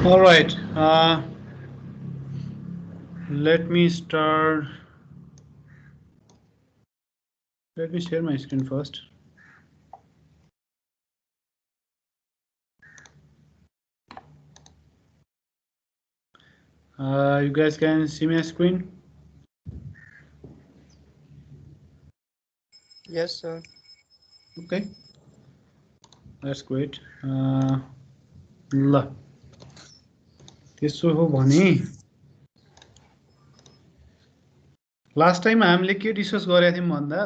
All right. Let me start. Let me share my screen first. You guys can see my screen? Yes, sir. Okay. That's great. ल त्यसो हो भने last time हामीले के discuss गरेका थियौँ भन्दा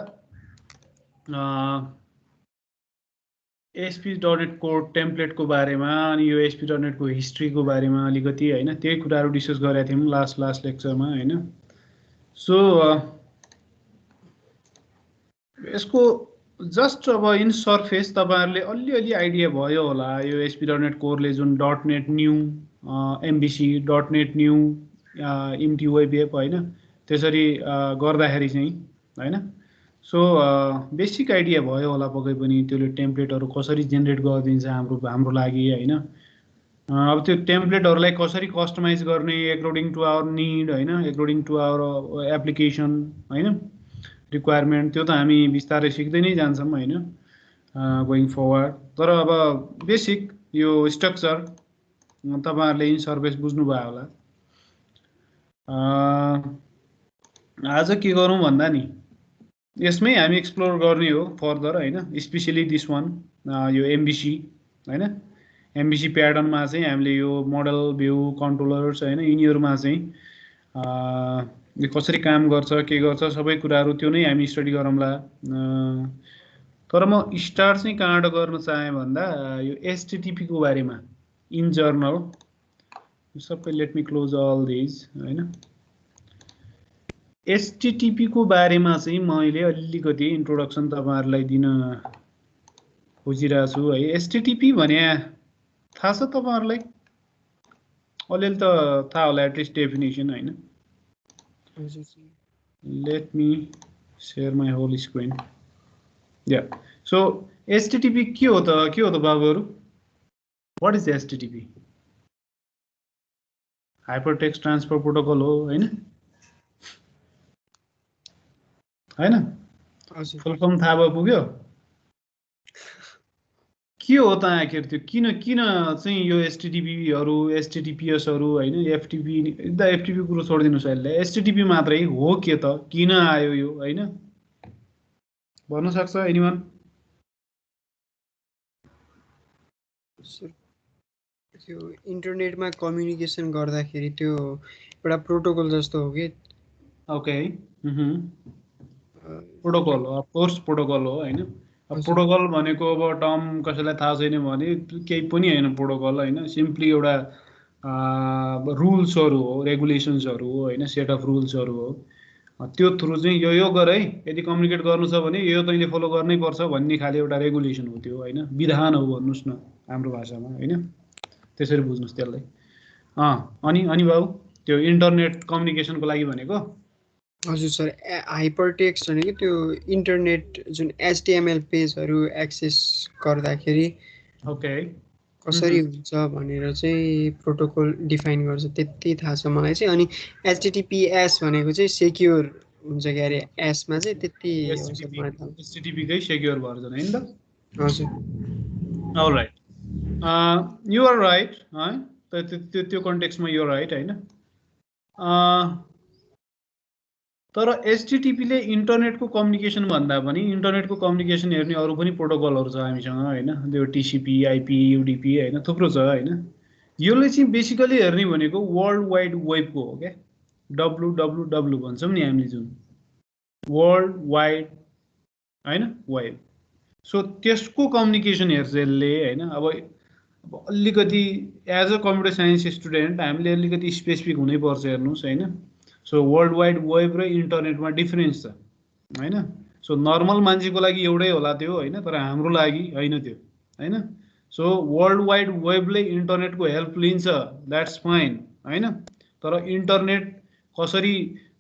ASP.NET कोड टेम्प्लेटको बारेमा अनि यो ASP.NET को हिस्ट्रीको बारेमा अलिकति हैन त्यही कुराहरू डिस्कस गरेका थियौँ लास्ट लेक्चरमा हैन सो यसको जस्ट अब इन सर्फेस तपाईहरुले अलि आइडिया भयो होला यो ASP.NET कोरले जुन .NET न्यू MVC .NEट न्यू इन्टी वेब एप हैन त्यसरी गर्दाखेरि चाहिँ हैन सो बेसिक आइडिया भयो होला पक्कै पनि त्यसले टेम्प्लेटहरु कसरी जेनेरेट गरिदिन्छ हाम्रो लागि हैन अब त्यो टेम्प्लेटहरुलाई कसरी कस्टमाइज गर्ने अकॉर्डिङ टु आवर नीड हैन अकॉर्डिङ टु आवर एप्लिकेसन हैन रिक्वायरमेन्ट त्यो त हामी बिस्तारै सिक्दै नै जान्छौं हैन गोइङ फरवर्ड तर अब बेसिक यो स्ट्रक्चर तपाईहरुले इन सर्फेस बुझ्नु भयो होला आज के गरौँ भन्दा नि यसमै हामी एक्सप्लोर गर्ने हो फर्दर हैन स्पेशली दिस वान यो MVC हैन MVC प्याटर्नमा चाहिँ हामीले यो मोडल भ्यू कन्ट्रोलर्स हैन यिनीहरुमा चाहिँ यो कसरी काम गर्छ के गर्छ सबै कुराहरु त्यो नै हामी स्टडी गरौँला तर म स्टार्ट चाहिँ कहाँबाट गर्न चाहे भन्दा यो HTTP को बारेमा इन जर्नल सबै let me close all this हैन HTTP को बारेमा चाहिँ मैले अलिकति इन्ट्रोडक्सन तपाईहरुलाई दिन खोजिरहेको छु है HTTP भने थाहा छ तपाईहरुलाई अलिअलि त थाहा होला एटलिस्ट डेफिनेसन हैन let me share my whole screen yeah so HTTP के हो त बाबुहरु what is HTTP hypertext transfer protocol हो हैन हैन फुल फर्म थाहा भयो पुग्यो के हो त आखिर त्यो किन चाहिँ यो HTTP हरु HTTPS हरु हैन FTP कुरो छोड्दिनुस् अहिले HTTP मात्रै हो के त किन आयो यो हैन भन्न सक्छ एनीवन त्यो इन्टरनेटमा कम्युनिकेसन गर्दाखेरि त्यो एउटा प्रोटोकल जस्तो हो के okay protocol of course protocol हो हैन प्रोटोकल भनेको अब टर्म कसैलाई थाहा छैन भने केही पनि हैन प्रोटोकल हैन सिम्पली एउटा रुल्सहरु हो रेगुलेशन्सहरु हो हैन सेट अफ रुल्सहरु हो त्यो थ्रु चाहिँ यो गर है यदि कम्युनिकेट गर्नु छ भने यो तैले फलो गर्नै पर्छ भन्ने खाले एउटा रेगुलेसन हो त्यो हैन विधान हो भन्नुस् न हाम्रो भाषामा हैन त्यसरी बुझ्नुस् त्यसलाई अनि बाबु त्यो इन्टरनेट कम्युनिकेसनको लागि भनेको हजुर सर हाइपरटेक्स्ट भनेको त्यो इन्टरनेट जुन HTML पेजहरु एक्सेस गर्दाखेरि ओके कसरी हुन्छ भनेर चाहिँ प्रोटोकल डिफाइन गर्छ त्यति थाहा छ मलाई चाहिँ अनि HTTPS भनेको चाहिँ सेक्युर हुन्छ के अरे S मा चाहिँ त्यति HTTP कै सेक्युर भर्जन हैन त हजुर अलराइट यु आर राइट है त्यो कन्टेक्स्टमा यु आर राइट हैन तर HTTP ले इन्टरनेटको कम्युनिकेसन भन्दा पनि इन्टरनेटको कम्युनिकेसन हेर्ने अरु पनि प्रोटोकलहरु छ हामीसँग हैन त्यो TCP IP UDP हैन थुप्रो छ हैन योले चाहिँ बेसिकली हेर्ने भनेको वर्ल्ड वाइड वेबको हो के WWW भन्छौं नि हामीले जुन वर्ल्ड वाइड हैन वेब सो त्यसको कम्युनिकेसन हेर्छ यसले हैन अब अलिकति as a computer science student हामीले अलिकति स्पेसिफिक हुनै पर्छ हेर्नुस् हैन सो वर्ल्ड वाइड वेब र इन्टरनेटमा डिफरेन्स छ हैन सो नर्मल मान्छेको लागि एउटै होला त्यो हैन तर हाम्रो लागि हैन त्यो हैन सो वर्ल्ड वाइड वेबले इन्टरनेटको हेल्प लिन्छ दैट्स फाइन हैन तर इन्टरनेट कसरी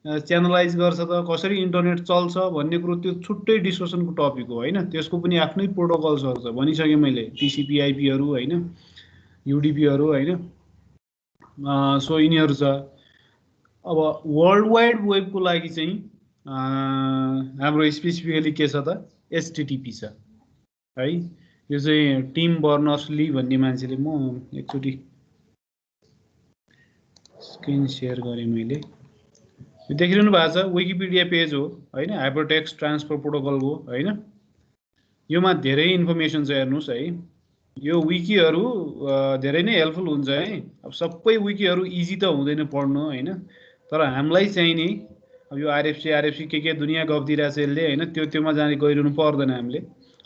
च्यानलाइज गर्छ त कसरी इन्टरनेट चल्छ भन्ने कुरो त्यो छुट्टै डिस्कसनको टपिक हो हैन त्यसको पनि आफ्नै प्रोटोकल्सहरु छ भनिसके मैले TCP IP हरु हैन UDP हरु हैन सो यिनीहरू छ। अब वर्ल्ड वाइड वेबको लागि चाहिँ हाम्रो स्पेसिफिकली के छ त एचटिटिपी छ है। यो चाहिँ टिम बर्नर्स ली भन्ने मान्छेले, म एकचोटि स्क्रिन सेयर गरेँ मैले, यो देखिरहनु भएको छ विकिपिडिया पेज हो होइन, हाइपरटेक्स्ट ट्रान्सफर प्रोटोकलको होइन। योमा धेरै इन्फर्मेसन छ हेर्नुहोस् है। यो विकीहरू धेरै नै हेल्पफुल हुन्छ है। अब सबै विकीहरू इजी त हुँदैन पढ्नु होइन, तर हामीलाई चाहिने अब यो आरएफसी के दुनियाँ गफिरहेछ यसले होइन, त्योमा जाने गइरहनु पर्दैन हामीले।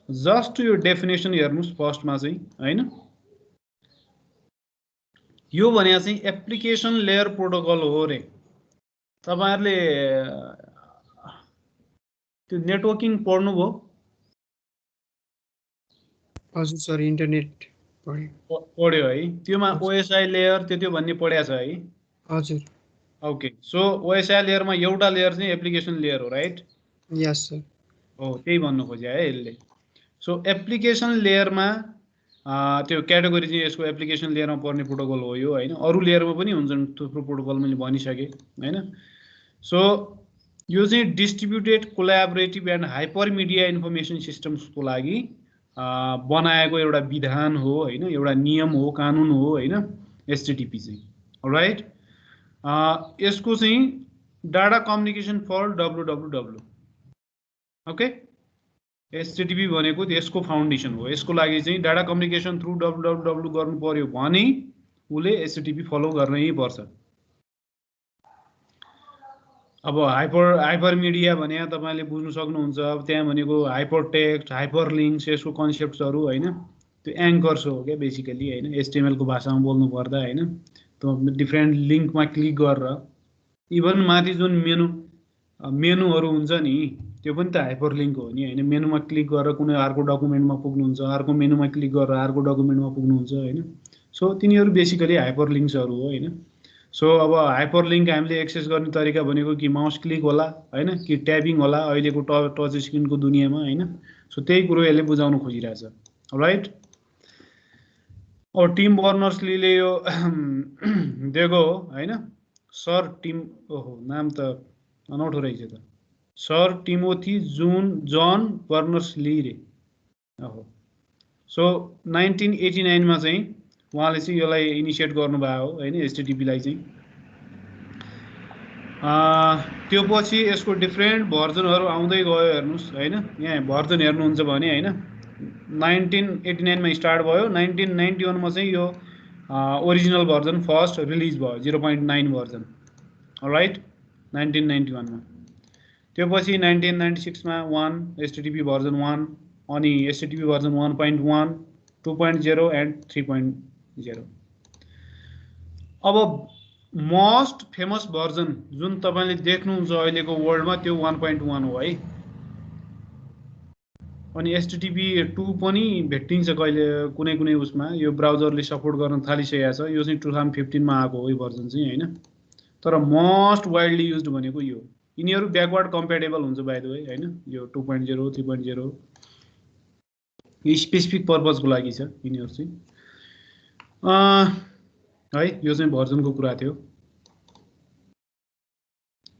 जस्ट यो डेफिनेसन हेर्नुहोस् फर्स्टमा चाहिँ होइन। यो भने चाहिँ एप्लिकेसन लेयर प्रोटोकल हो रे। तपाईहरुले त्यो नेटवर्किङ पढ्नुभयो? हजुर सर, इन्टरनेट पढ्यो है। त्योमा ओएसआई लेयर त्यो भन्ने पढ्या छ है? हजुर। ओके, सो ओएसआई लेयरमा एउटा लेयर चाहिँ एप्लिकेसन लेयर हो, राइट? यस सर। हो, त्यही भन्नु खोज्या है यसले। सो एप्लिकेसन लेयरमा त्यो क्याटेगोरी चाहिँ यसको एप्लिकेसन लेयरमा पर्ने प्रोटोकल हो यो होइन। अरू लेयरमा पनि हुन्छन् थुप्रो प्रोटोकल, मैले भनिसकेँ होइन। सो यो चाहिँ distributed collaborative and hypermedia information सिस्टम्सको लागि बनाएको एउटा विधान हो होइन, एउटा नियम हो, कानुन हो होइन एचटिटिपी चाहिँ, राइट। यसको चाहिँ data communication for WWW, okay. HTTP भनेको यसको फाउन्डेसन हो। यसको लागि चाहिँ डाटा कम्युनिकेसन थ्रु डब्लुडब्लुडब्लु गर्नु पर्यो भने उसले एचटिटिपी फलो गर्नै पर्छ। अब हाइपर मिडिया भने तपाईले बुझ्नु सक्नुहुन्छ। अब त्यहाँ भनेको हाइपर टेक्स्ट, हाइपर लिङ्क्स, यसको कन्सेप्ट्सहरू होइन, त्यो एङ्कर्स हो क्या बेसिकली होइन। एचटिएमएल को भाषामा बोल्नु पर्दा होइन, त्यो डिफ्रेन्ट लिङ्कमा क्लिक गरेर इभन माथि जुन मेनुहरू हुन्छ नि, त्यो पनि त हाइपर लिङ्क हो नि होइन। मेनुमा क्लिक गरेर कुनै अर्को डकुमेन्टमा पुग्नुहुन्छ, अर्को मेनुमा क्लिक गरेर अर्को डकुमेन्टमा पुग्नुहुन्छ होइन। सो तिनीहरू बेसिकली हाइपर लिङ्क्सहरू हो होइन। सो अब हाइपर लिङ्क हामीले एक्सेस गर्ने तरिका भनेको कि माउस क्लिक होला होइन, कि ट्याबिङ होला अहिलेको टच स्क्रिनको दुनियाँमा होइन। सो त्यही कुरो यसले बुझाउन खोजिरहेछ, राइट। अब टिम बर्नर्स-लीले यो दिएको हो होइन, सर टिम, ओहो नाम त अनौठो रहेछ त, सर टिमोथी जन बर्नर्स-ली रे। ओहो, सो 1989 चाहिँ उहाँले चाहिँ यसलाई इनिसिएट गर्नुभएको हो होइन, एचटिटिपीलाई चाहिँ। त्यो पछि यसको डिफ्रेन्ट भर्जनहरू आउँदै गयो हेर्नुहोस् होइन। यहाँ भर्जन हेर्नुहुन्छ भने होइन, 1989 स्टार्ट भयो, 1991 चाहिँ यो ओरिजिनल भर्जन फर्स्ट रिलिज भयो, 0.9 भर्जन, राइट, 1991 त्यो पछि 1996 1 एचटिटिपी भर्जन 1, अनि एचटिटिपी भर्जन 1.1, 2.0 एन्ड 3.0। अब मोस्ट फेमस भर्जन जुन तपाईले देख्नुहुन्छ अहिलेको वर्ल्डमा त्यो 1.1 हो है। अनि एचटिटिपी 2 पनि भेटिन्छ कहिले कुनै उसमा, यो ब्राउजरले सपोर्ट गर्न थालिसकेको छ। यो चाहिँ 2015 आएको हो यो भर्जन चाहिँ होइन। तर मोस्ट वाइडली युज्ड भनेको यो। यिनीहरू ब्याकवर्ड कम्प्याटेबल हुन्छ बाइ द वे होइन। यो 2.0 3.0 यो स्पेसिफिक पर्पजको लागि छ यिनीहरू चाहिँ है। यो चाहिँ भर्जनको कुरा थियो।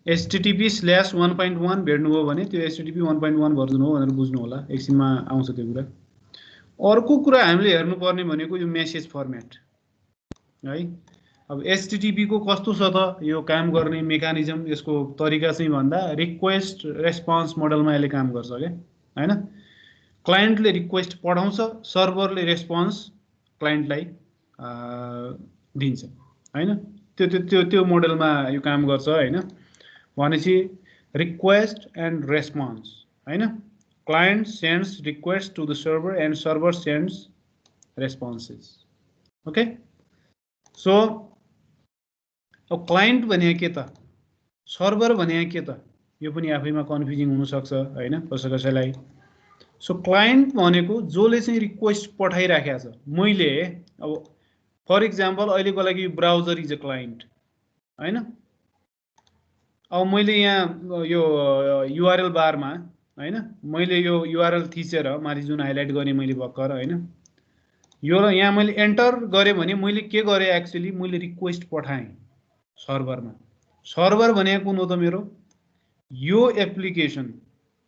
http/1.1 भेट्नुभयो भने त्यो http 1.1 भर्जन हो भनेर बुझ्नु होला, एकछिनमा आउँछ त्यो कुरा। अर्को कुरा हामीले हेर्नुपर्ने भनेको यो मेसेज फर्मेट है। अब एचटिटिपी को कस्तो छ त यो काम गर्ने मेकानिजम, यसको तरिका चाहिँ भन्दा रिक्वेस्ट रेस्पोन्स मोडलमा यसले काम गर्छ क्या हैन। क्लाइन्टले रिक्वेस्ट पठाउँछ, सर्भरले रेस्पोन्स क्लाइन्टलाई दिन्छ हैन। त्यो मोडलमा यो काम गर्छ हैन। भनेपछि रिक्वेस्ट एन्ड रेस्पोन्स हैन। Client sends request to the server and server sends responses, okay. So अब क्लाइन्ट भने के त, सर्भर भने के त, यो पनि आफैमा कन्फ्युजिङ हुन सक्छ हैन कसैलाई। सो क्लाइन्ट भनेको जसले चाहिँ रिक्वेस्ट पठाइराखेको छ। मैले अब फर इक्जाम्पल अहिलेको लागि ब्राउजर इज अ क्लाइन्ट हैन। अब मैले यहाँ यो युआरएल बारमा हैन, मैले यो युआरएल थिचेर माथि जुन हाइलाइट गरेँ मैले भर्खर हैन, यो र यहाँ मैले एन्टर गरेँ भने मैले के गरेँ एक्चुअली मैले रिक्वेस्ट पठाएँ सर्भरमा। सर्भर भनेको कुन हो त मेरो यो एप्लिकेसन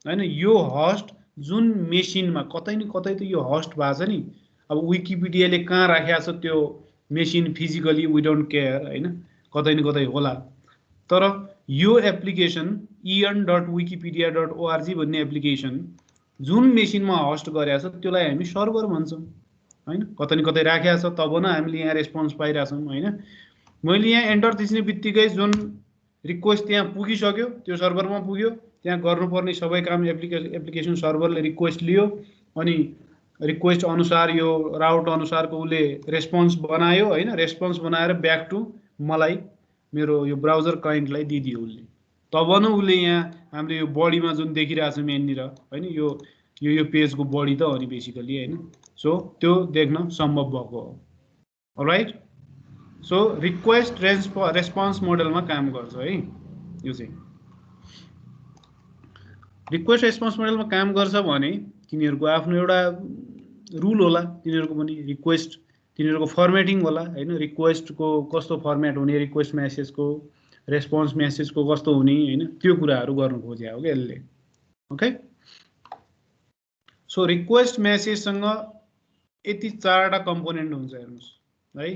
हैन यो होस्ट जुन मेसिनमा कतै न कतै त यो होस्ट भएको छ नि। अब विकिपिडियाले कहाँ राखेको छ त्यो machine physically we don't care हैन कतै न कतै होला। तर यो एप्लिकेसन en.wikipedia.org भन्ने एप्लिकेसन जुन मेसिनमा होस्ट गरेको छ त्यसलाई हामी सर्भर भन्छौँ हैन कतै न कतै राखेको छ तब न हामीले यहाँ रेस्पोन्स पाइरहेछौँ हैन। मैले यहाँ एन्टर थिच्ने बित्तिकै जुन रिक्वेस्ट त्यहाँ पुगिसक्यो त्यो सर्भरमा पुग्यो त्यहाँ गर्नुपर्ने सबै काम एप्लिकेसन सर्भरले रिक्वेस्ट लियो अनि रिक्वेस्ट अनुसार यो राउट अनुसारको उसले रेस्पोन्स बनायो हैन रेस्पोन्स बनाएर ब्याक टु मलाई मेरो यो ब्राउजर क्लाइन्टलाई दिदियो उसले। तब न उसले यहाँ हामीले यो बडीमा जुन देखिरहेछौँ यहाँनिर हैन यो पेजको बडी त हो नि बेसिकली हैन। सो त्यो देख्न सम्भव भएको हो राइट। सो रिक्वेस्ट रेस्पोन्स मोडलमा काम गर्छ है यो चाहिँ। रिक्वेस्ट रेस्पोन्स मोडलमा काम गर्छ भने तिनीहरूको आफ्नो एउटा रुल होला तिनीहरूको पनि रिक्वेस्ट तिनीहरूको फर्मेटिङ होला हैन रिक्वेस्टको कस्तो फर्मेट हुने रिक्वेस्ट मेसेजको रेस्पोन्स मेसेजको कस्तो हुने हैन त्यो कुराहरू गर्नु खोजेको हो क्या यसले ओके। सो रिक्वेस्ट मेसेजसँग यति 4टा कम्पोनेन्ट हुन्छ हेर्नुहोस् है।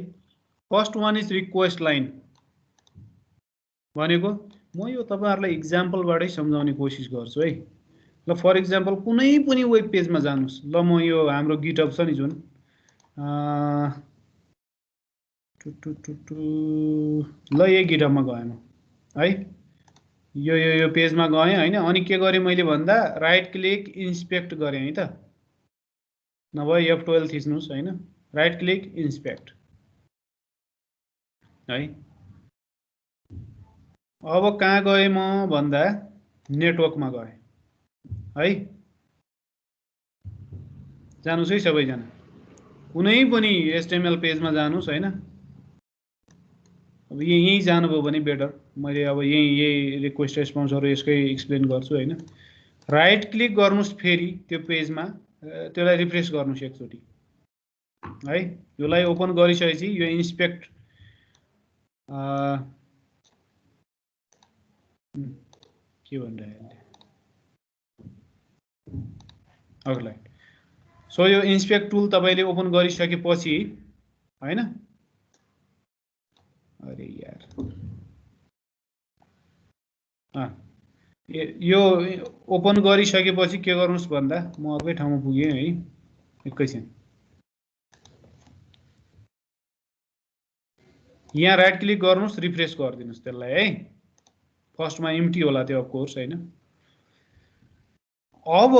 First one is request line भनेको म यो तपाईहरुलाई इक्जाम्पलबाटै सम्झाउने कोसिस गर्छु है। ल फर इक्जाम्पल कुनै पनि वेब पेजमा जानुस् ल म यो हाम्रो गिटहब छ नि जुन ल यही गिटहबमा गएँ म है यो पेजमा गएँ हैन अनि के गरेँ मैले भन्दा राइट क्लिक इन्स्पेक्ट गरेँ है त नभए F12 थिच्नुस् हैन राइट क्लिक इन्स्पेक्ट है। अब कहाँ गएँ म भन्दा नेटवर्कमा गएँ है। जानुस् है सबैजना कुनै पनि HTML पेजमा जानुस् हैन। अब यही जानुभयो भने बेटर मैले अब यही रिक्वेस्ट रेस्पोन्सहरु यसकै एक्सप्लेन गर्छु हैन। राइट क्लिक गर्नुस् फेरि त्यो पेजमा त्यसलाई रिफ्रेश गर्नुस् एकचोटी है। योलाई ओपन गरिसकेपछि यो इन्स्पेक्ट के भनिरहेको अगला। सो यो इन्स्पेक्ट टुल तपाईले ओपन गरिसकेपछि हैन अरे यार यो ओपन गरिसकेपछि के गर्नुस् भन्दा म अर्कै ठाउँमा पुगेँ है एकैछिन। यहाँ राइट क्लिक गर्नुस् रिफ्रेश गरिदिनुस् त्यसलाई है। फर्स्टमा एम्प्टी होला त्यो अफ कोर्स हैन। अब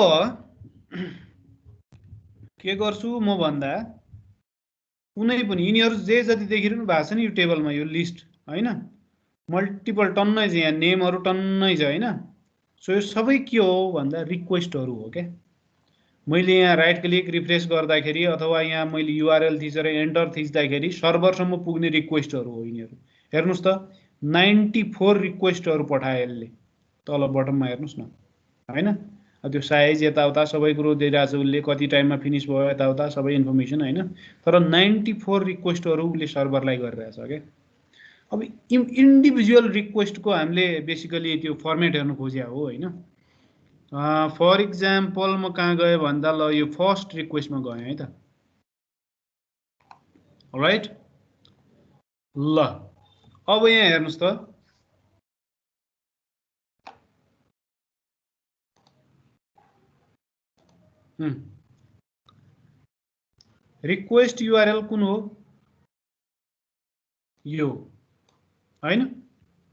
के गर्छु म भन्दा कुनै पनि यिनीहरु जे जति देखिरहनु भएको छ नि यो टेबलमा यो लिस्ट हैन मल्टिपल टन्नै छ यहाँ नेमहरु टन्नै छ हैन। सो यो सबै के हो भन्दा रिक्वेस्टहरु हो क्या। मैले यहाँ राइट क्लिक रिफ्रेश गर्दाखेरि अथवा यहाँ मैले URL थिचेर एन्टर थिच्दाखेरि सर्भरसम्म पुग्ने रिक्वेस्टहरु हो यिनीहरु। हेर्नुस् त 94 रिक्वेस्टहरु पठाए यसले तल बटममा हेर्नुस् न हैन। त्यो साइज यताउता सबै कुरो दिइरहेको छ उसले कति टाइममा फिनिश भयो यताउता सबै इन्फर्मेसन हैन। तर 94 रिक्वेस्टहरु उसले सर्भरलाई गरिरहेछ के। अब इन्डिभिजुअल रिक्वेस्टको हामीले बेसिकली त्यो फर्मेट हेर्नु खोजेको हो हैन। फर इक्जाम्पल म कहाँ गएँ भन्दा ल यो फर्स्ट रिक्वेस्टमा गएँ है त राइट। ल अब यहाँ हेर्नुस् त रिक्वेस्ट URL कुन हो यो हैन।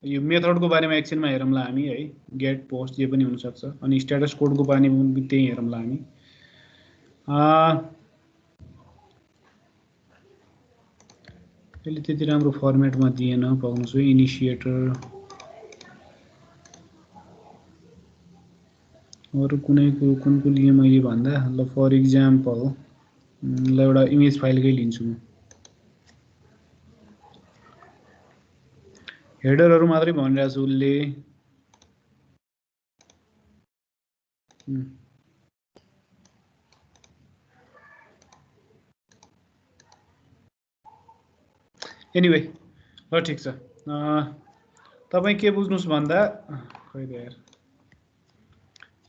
यो मेथडको बारेमा एकछिनमा हेरौँला हामी है गेट पोस्ट जे पनि हुन सक्छ अनि स्ट्याटस कोडको बारेमा पनि त्यही हेरौँला हामी। यसले त्यति राम्रो फर्मेटमा दिएन पाउनुस् है इनिसिएटर अरु कुनको लिए मैले भन्दा ल फर इक्जाम्पल ल एउटा इमेज फाइलकै लिन्छु म। हेडरहरु मात्रै भनिरहेछ उसले एनिवे ल ठिक छ तपाईँ के बुझ्नुस् भन्दा कहिले यार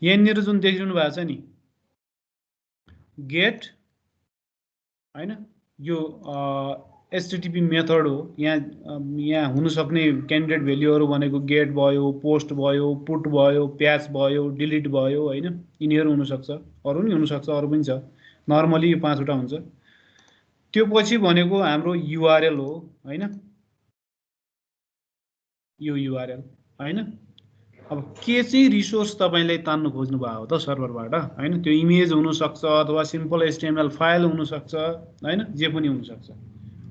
यहाँनिर जुन देखिरहनु भएको छ नि गेट हैन यो एचटीटीपी मेथड हो यहाँ हुन सक्ने क्यान्डिडेट भ्याल्युहरू भनेको गेट भयो पोस्ट भयो पुट भयो प्याच भयो डिलिट भयो हैन यिनीहरू हुन सक्छ अरु नि हुन सक्छ अरु पनि छ नर्मली यो 5 वटा हुन्छ त्यो पछि भनेको हाम्रो युआरएल हो हैन यो युआरएल हैन अब के चाहिँ रिसोर्स तपाईले तान्नु खोज्नु भएको हो त सर्भरबाट हैन त्यो इमेज हुन सक्छ अथवा सिम्पल एचटीएमएल फाइल हुन सक्छ हैन जे पनि हुन सक्छ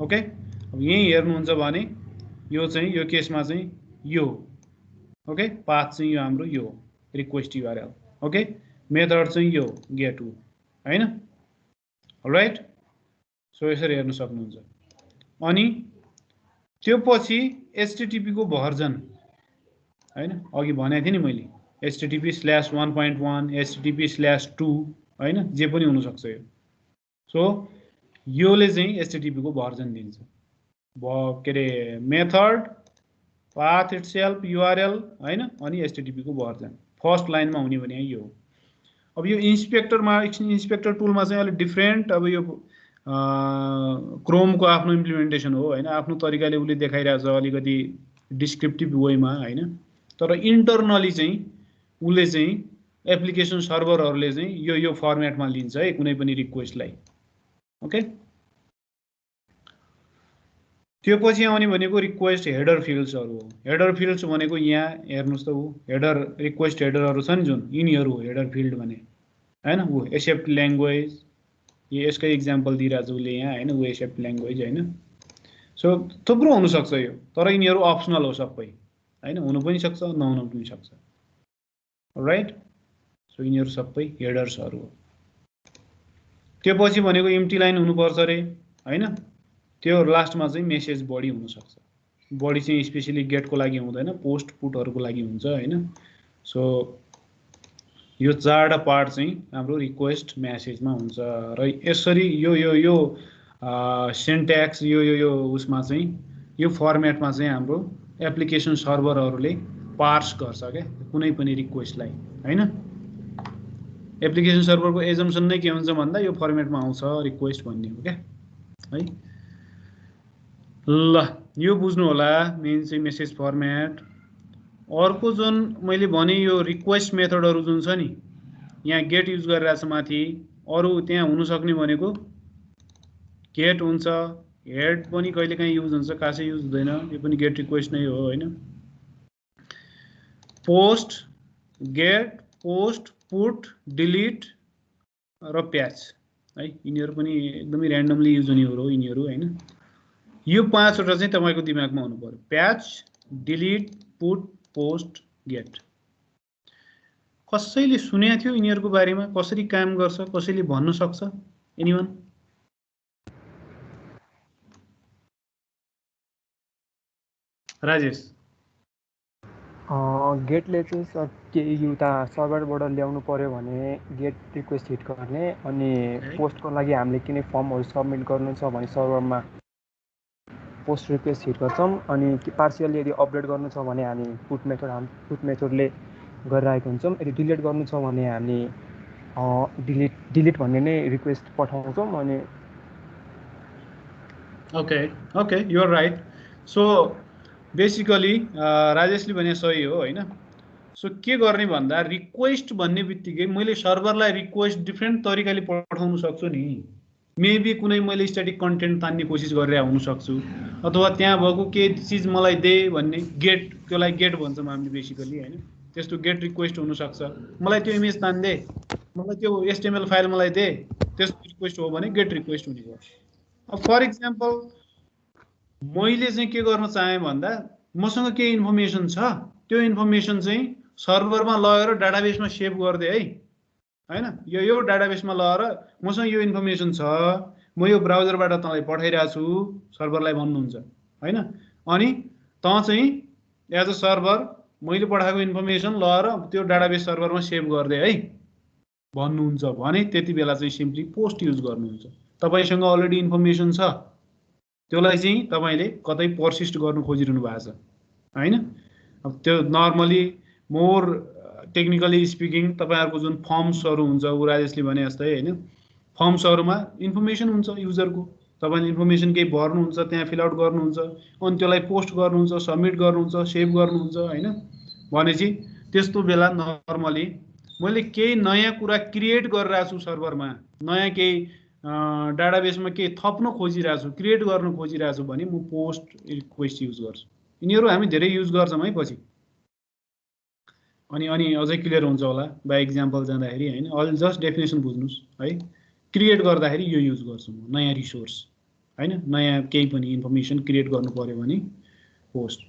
ओके अब यही हेर्नुहुन्छ भने यो चाहिँ यो केसमा चाहिँ यो ओके पाथ चाहिँ यो हाम्रो यो रिक्वेस्ट युआरएल ओके मेथड चाहिँ यो गेट हो हैन अलराइट सो यसरी हेर्न सक्नुहुन्छ अनि त्यो पछि एचटीटीपी को भर्जन हैन अघि भनेको थिएँ नि मैले http/1.1 http/2 हैन जे पनि हुन सक्छ यो सो योले चाहिँ एचटीटीपी को भर्जन दिन्छ के रे मेथड पाथ इटसेल्फ युआरएल हैन अनि एचटीटीपी को भर्जन फर्स्ट लाइनमा हुने भने यो अब यो इन्स्पेक्टर टुलमा चाहिँ अलि डिफरेन्ट अब यो क्रोम को आफ्नो इम्प्लिमेन्टेसन हो हैन आफ्नो तरिकाले उले देखाइरहेछ अलिकति डिस्क्रिप्टिभ वेमा हैन तर इन्टरनली चाहिँ उले चाहिँ एप्लिकेसन सर्भरहरुले चाहिँ यो फर्मेटमा लिन्छ है कुनै पनि रिक्वेस्टलाई ओके त्यो पछि आउने भनेको रिक्वेस्ट हेडर फिल्ड्सहरु हो हेडर फिल्ड्स भनेको यहाँ हेर्नुस् त हेडर रिक्वेस्ट हेडरहरु छन् जुन यिनीहरु हो हेडर फिल्ड भने हैन वो एक्सेप्ट ल्याङ्ग्वेज यो यसकै एक्जाम्पल दिइराछु उले यहाँ हैन वो एक्सेप्ट ल्याङ्ग्वेज हैन सो थुप्रो हुन सक्छ यो तर यिनीहरु अप्सनल हो सबै हैन हुनु पनि सक्छ नहुनु पनि सक्छ राइट सो यिनीहरु सबै हेडर्सहरु हो त्यो पछि भनेको एम्प्टी लाइन हुनु पर्छ रे हैन त्यो लास्टमा चाहिँ मेसेज बडी हुन सक्छ बडी चाहिँ स्पेशली गेट को लागि हुँदैन पोस्ट पुटहरुको लागि हुन्छ हैन सो यो चारवटा पार्ट चाहिँ हाम्रो रिक्वेस्ट मेसेजमा हुन्छ र यसरी यो सिन्ट्याक्स यो उसमा चाहिँ यो फर्मेटमा चाहिँ हाम्रो एप्लिकेसन सर्भरहरुले पार्स गर्छ के कुनै पनि रिक्वेस्टलाई हैन एप्लिकेसन सर्भरको एजम्पसन नै के हुन्छ भन्दा यो फर्मेटमा आउँछ रिक्वेस्ट भन्ने हो के है ल यो बुझ्नु होला मेन चाहिँ मेसेज फर्मेट अर्को जुन मैले भने यो रिक्वेस्ट मेथडहरु जुन छ नि यहाँ गेट युज गरिरहेछ माथि अरु त्यहाँ हुन सक्ने भनेको गेट हुन्छ हेड पनि कहिलेकाहीँ युज हुन्छ खासै युज हुँदैन यो पनि गेट रिक्वेस्ट नै हो हैन post get post put delete र प्याच है यिनीहरु पनि एकदमै र्यान्डमली युज हुनेहरु हो यिनीहरु हैन यो 5 वटा चाहिँ तपाईको दिमागमा हुनु पर्यो प्याच डिलिट पुट पोस्ट गेट कसैले सुनेको थियो यिनीहरुको बारेमा कसरी काम गर्छ कसैले भन्न सक्छ एनीवन राजेश गेटले चाहिँ के एउटा सर्भरबाट ल्याउनु पर्यो भने गेट रिक्वेस्ट हिट गर्ने अनि पोस्टको लागि हामीले कुनै फर्महरु सबमिट गर्नु छ भने सर्भरमा पोस्ट रिक्वेस्ट हिट गर्छौं अनि पार्शियली यदि अपडेट गर्नु छ भने हामी पुट मेथडले गरिरहेको हुन्छौं यदि डिलिट गर्नु छ भने हामी डिलिट भन्ने नै रिक्वेस्ट पठाउँछौं अनि okay you are right so basically राजेशले भने सही हो हैन सो के गर्ने भन्दा रिक्वेस्ट भन्ने बित्तिकै मैले सर्भरलाई रिक्वेस्ट डिफरेन्ट तरिकाले पठाउन सक्छु नि मेबी कुनै मैले स्ट्याटिक कन्टेन्ट तान्ने कोसिस गरिरहेको हुन सक्छु अथवा त्यहाँ भएको के चीज मलाई दे भन्ने गेट त्यसलाई गेट भन्छौं हामीले बेसिकली हैन त्यस्तो गेट रिक्वेस्ट हुन सक्छ मलाई त्यो इमेज तान्दे मलाई त्यो एचटीएमएल फाइल मलाई दे त्यस्तो रिक्वेस्ट हो भने गेट रिक्वेस्ट हुने हो अब फर एक्जाम्पल मैले चाहिँ के गर्न चाहे भन्दा मसँग के इन्फर्मेसन छ त्यो इन्फर्मेसन चाहिँ सर्भरमा लगेर डाटाबेसमा सेभ गर्दै है हैन यो डाटाबेसमा लगेर मसँग यो इन्फर्मेसन छ म यो ब्राउजरबाट तँलाई पठाइरहेको छु सर्भरलाई भन्नुहुन्छ हैन अनि त चाहिँ एज अ सर्भर मैले पठाएको इन्फर्मेसन लगेर त्यो डाटाबेस सर्भरमा सेभ गर्दै है भन्नुहुन्छ भने त्यति बेला चाहिँ सिम्पली पोस्ट युज गर्नुहुन्छ तपाईसँग अलरेडी इन्फर्मेसन छ त्यसलाई चाहिँ तपाईले कतै पर्सिस्ट गर्नु खोजिरहनु भएको छ हैन। अब त्यो नर्मली मोर टेक्निकली स्पिकिङ तपाईहरुको जुन फर्म्सहरु हुन्छ उ राजेशले भने जस्तै हैन, फर्म्सहरुमा इन्फर्मेसन हुन्छ युजरको, तपाईले इन्फर्मेसन केही भर्नुहुन्छ त्यहाँ फिल आउट गर्नुहुन्छ अनि त्यसलाई पोस्ट गर्नुहुन्छ, सबमिट गर्नुहुन्छ, सेभ गर्नुहुन्छ हैन। भनेपछि त्यस्तो बेला नर्मली मैले केही नयाँ कुरा क्रिएट गरिरहेछु सर्भरमा, नयाँ केही डाटाबेसमा केही थप्न खोजिरहेछु, क्रिएट गर्न खोजिरहेछु भने म पोस्ट रिक्वेस्ट युज गर्छु। यिनीहरु हामी धेरै युज गर्छौं है पछि। अनि अझै क्लियर हुन्छ होला बाइ एक्जाम्पल जाँदाखेरि हैन। अल जस्ट डेफिनेसन बुझ्नुस् है। क्रिएट गर्दाखेरि यो युज गर्छु म, नयाँ रिसोर्स हैन, नयाँ केही पनि इन्फर्मेसन क्रिएट गर्नु पर्यो भने पोस्ट।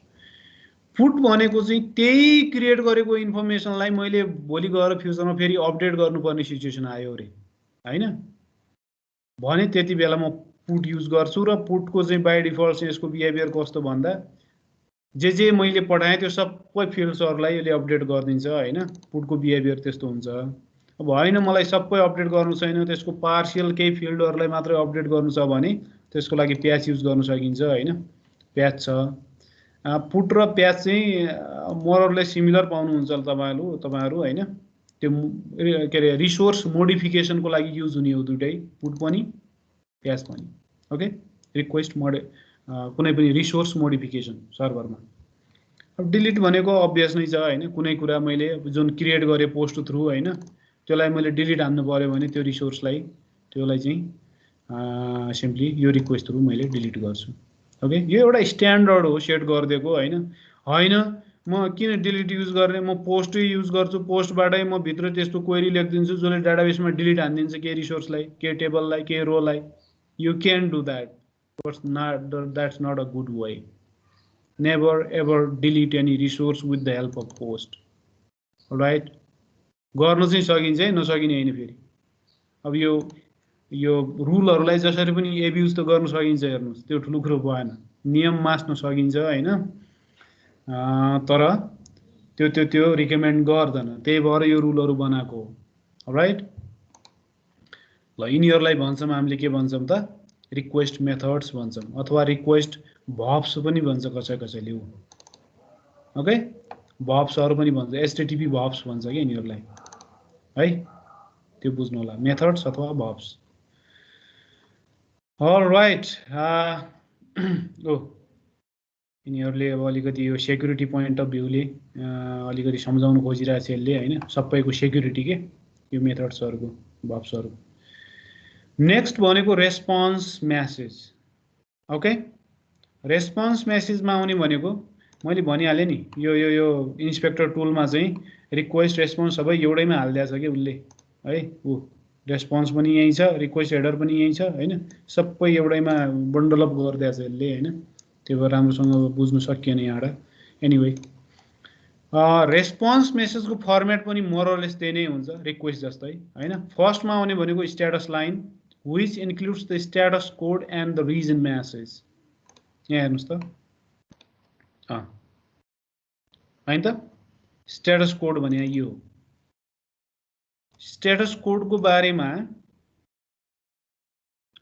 पुट भनेको चाहिँ त्यही क्रिएट गरेको इन्फर्मेसनलाई मैले भोलि गएर फ्युचरमा फेरि अपडेट गर्नुपर्ने सिचुएसन आयो रे हैन भने त्यति बेला म पुट युज गर्छु। र पुटको चाहिँ बाइ डिफल्ट चाहिँ यसको बिहेभियर कस्तो भन्दा जे मैले पठाएँ त्यो सबै फिल्ड्सहरुलाई यसले अपडेट गरिदिन्छ हैन। पुटको बिहेभियर त्यस्तो हुन्छ। अब हैन मलाई सबै अपडेट गर्नु छैन, त्यसको पार्शियल केही फिल्डहरुलाई मात्रै अपडेट गर्नु छ भने त्यसको लागि प्याच युज गर्न सकिन्छ हैन। प्याच छ। पुट र प्याच चाहिँ मोरले सिमिलर पाउनुहुन्छ तपाईहरु हैन। त्यो के रे रिसोर्स मोडिफिकेसनको लागि युज हुने हो दुटै, पुट पनि प्याच पनि। ओके, रिक्वेस्ट कुनै पनि रिसोर्स मोडिफिकेसन सर्भरमा। अब डिलिट भनेको अब्भियस नै छ हैन। कुनै कुरा मैले जुन क्रिएट गरे पोस्ट थ्रु हैन, त्यसलाई मैले डिलिट हान्नु पर्यो भने त्यो रिसोर्सलाई त्यसलाई चाहिँ सिम्पली यो रिक्वेस्ट थ्रु मैले डिलिट गर्छु। ओके, यो एउटा स्ट्यान्डर्ड हो सेट गरिदिएको हैन। हैन म किन डिलिट युज गर्ने, म पोस्ट युज गर्छु, पोस्टबाटै म भित्र त्यस्तो क्वेरी लेख्दिन्छु जसले डाटाबेसमा डिलिट हान्दिन्छ के रिसोर्सलाई, के टेबललाई, के रोलाई। You can do that, that's not a good way. Never ever delete any resource with the help of post. Alright, गर्न चाहिँ सकिन्छ है, नसकिने हैन फेरि। अब यो रुलहरुलाई जसरी पनि एब्युज त गर्न सकिन्छ हेर्नुस्, त्यो ठुलो कुरो भएन। नियम मास्न सकिन्छ हैन, तर त्यो रिकमेन्ड गर्दैन। त्यही भएर यो रुलहरु बनाएको हो। अलराइट, ल यिनीहरुलाई भन्छौं हामीले के भन्छौं त, रिक्वेस्ट मेथड्स भन्छौं अथवा रिक्वेस्ट भब्स पनि भन्छ कसैले। ओके, भब्सहरु पनि भन्छ, एचटीटीपी भब्स भन्छ के यिनीहरुलाई है, त्यो बुझ्नु होला, मेथड्स अथवा भब्स। अलराइट, यिनीहरुले अब अलिकति यो सेक्युरिटी पोइन्ट अफ भ्यूले अलिकति सम्झाउन खोजिरहेछ यसले हैन, सबैको सेक्युरिटी के यो मेथड्सहरुको, भब्सहरु। नेक्स्ट भनेको रेस्पोन्स मेसेज। ओके, रेस्पोन्स मेसेजमा आउने भनेको मैले भनिहालेँ नि, यो इन्स्पेक्टर टुलमा चाहिँ रिक्वेस्ट रेस्पोन्स सबै एउटैमा हाल्दिएको छ के उसले है। रेस्पोन्स पनि यही छ, रिक्वेस्ट हेडर पनि यही छ हैन, सबै एउटैमा बन्डल अप गरिदिएको छ यसले हैन। त्यो भएर राम्रोसँग बुझ्नु सकिएन यहाँबाट। एनीवे, रेस्पोन्स मेसेजको फर्मेट पनि मोरलेस त्यही नै हुन्छ रिक्वेस्ट जस्तै हैन। फर्स्टमा आउने भनेको status line which includes the status code and the reason message. यहाँ हेर्नुस् त, हैन त स्ट्याटस कोड भने यो स्ट्याटस कोडको बारेमा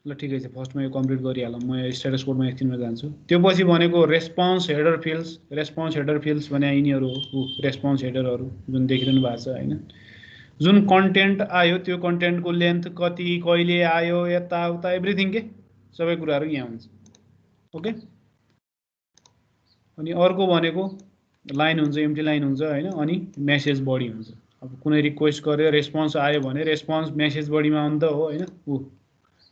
ल ठिकै छ, फर्स्टमा यो कम्प्लिट गरिहालौँ। म स्ट्याटस कोडमा एकछिनमा जान्छु। त्यो पछि भनेको response header fields. Response header fields भने यिनीहरु हो, रेस्पोन्स हेडरहरु जुन देखिरहनु भएको छ हैन। जुन कन्टेन्ट आयो त्यो कन्टेन्टको लेन्थ कति, कहिले आयो, यताउता एभ्रिथिङ के सबै कुराहरु यहाँ हुन्छ। ओके, अनि अर्को भनेको लाइन हुन्छ, एम्प्टी लाइन हुन्छ हैन। अनि मेसेज बडी हुन्छ। अब कुनै रिक्वेस्ट गर्यो रेस्पोन्स आयो भने रेस्पोन्स मेसेज बडीमा आउँदा हो हैन।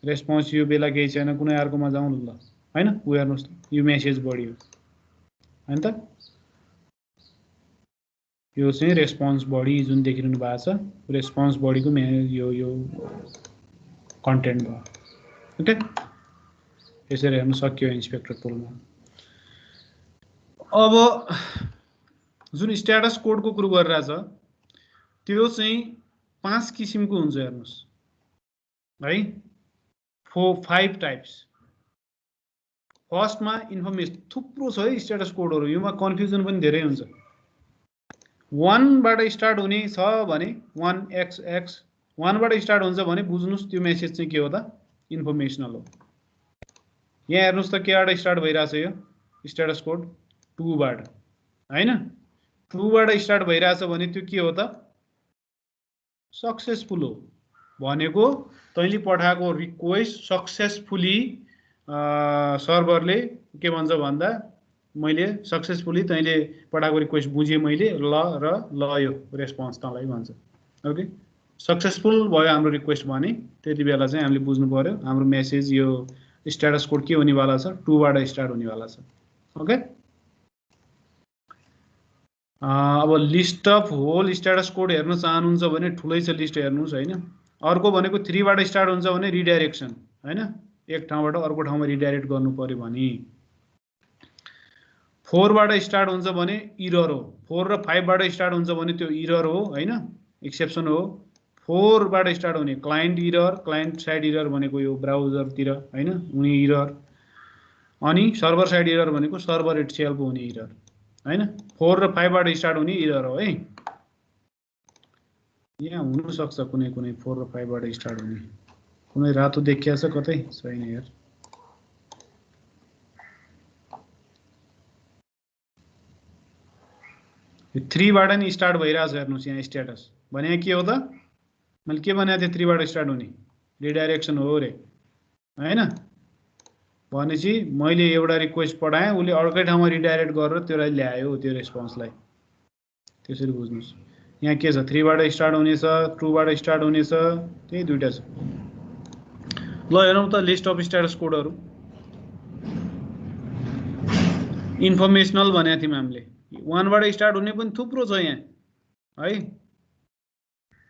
रेस्पोन्स यो बेला केही छैन, कुनै अर्कोमा जाउँ ल हैन। हेर्नुस् त, यो मेसेज बडी हो हैन त। यो चाहिँ रेस्पोन्स बडी जुन देखिरहनु भएको छ, रेस्पोन्स बडीको यो कन्टेन्ट भयो। ओके, यसरी हेर्न सकियो इन्स्पेक्टर टुलमा। अब जुन स्ट्याटस कोडको कुरो गरिरहेछ त्यो चाहिँ 5 किसिमको हुन्छ हेर्नुस् है, 5 टाइप्स। फर्स्टमा इन्फर्मेसन थुप्रो छ है स्ट्याटस कोडहरु, योमा कन्फ्युजन पनि धेरै हुन्छ। 1 बाट स्टार्ट हुने छ भने 1xx 1 बाट स्टार्ट हुन्छ भने बुझ्नुस् त्यो मेसेज चाहिँ के हो त, इन्फर्मेसनल हो। यहाँ हेर्नुस् त केबाट स्टार्ट भइरहेछ यो स्ट्याटस कोड 2 बाट हैन 2 बाट स्टार्ट भइरहेछ भने त्यो के हो त सक्सेसफुल हो भनेको तैँले पठाएको रिक्वेस्ट सक्सेसफुली सर्भरले के भन्छ भन्दा मैले सक्सेसफुली तैँले पठाएको रिक्वेस्ट बुझेँ मैले ल यो रेस्पोन्स तँलाई भन्छ ओके सक्सेसफुल भयो हाम्रो रिक्वेस्ट भने त्यति बेला चाहिँ हामीले बुझ्नु पर्यो हाम्रो मेसेज यो स्ट्याटस कोड के हुनेवाला छ 2 बाट स्टार्ट हुनेवाला छ ओके अब list of whole status code हेर्न चाहनुहुन्छ भने ठुलै छ लिस्ट हेर्नुस् हैन अर्को भनेको 3 बाट स्टार्ट हुन्छ भने रिडाइरेक्सन हैन एक ठाउँबाट अर्को ठाउँमा रिडाइरेक्ट गर्नु पर्यो भने 4 बाट स्टार्ट हुन्छ भने इरर हो 4 र 5 बाट स्टार्ट हुन्छ भने त्यो इरर हो हैन एक्सेप्सन हो 4 बाट स्टार्ट हुने client error client side error भनेको यो ब्राउजर तिर हैन हुने इरर अनि सर्भर साइड इरर भनेको सर्भर इटसेल्फ हुने इरर हैन 4 र 5 बाट स्टार्ट हुने इरर हो है यहाँ हुन सक्छ कुनै कुनै 4 र 5 बाट स्टार्ट हुने कुनै रातो देखिया छ कतै छैन यार यो 3 बाट नि स्टार्ट भइरहेछ हेर्नुस् यहाँ स्ट्याटस भने के हो त मैले के भनेको थिएँ 3 बाट स्टार्ट हुने रिडाइरेक्सन हो रे हैन भनेपछि मैले एउटा रिक्वेस्ट पठाएँ उले अर्कै ठाउँमा रिडाइरेक्ट गरेर त्यसलाई ल्यायो त्यो रेस्पोन्सलाई त्यसरी बुझ्नुस् यहाँ के छ 3 बाट स्टार्ट हुनेछ 2 बाट स्टार्ट हुनेछ त्यही दुईटा छ ल हेरौँ त लिस्ट अफ स्ट्याटस कोडहरु इन्फर्मेसनल भनेको थियौं हामीले 1 बाट स्टार्ट हुने पनि थुप्रो छ यहाँ है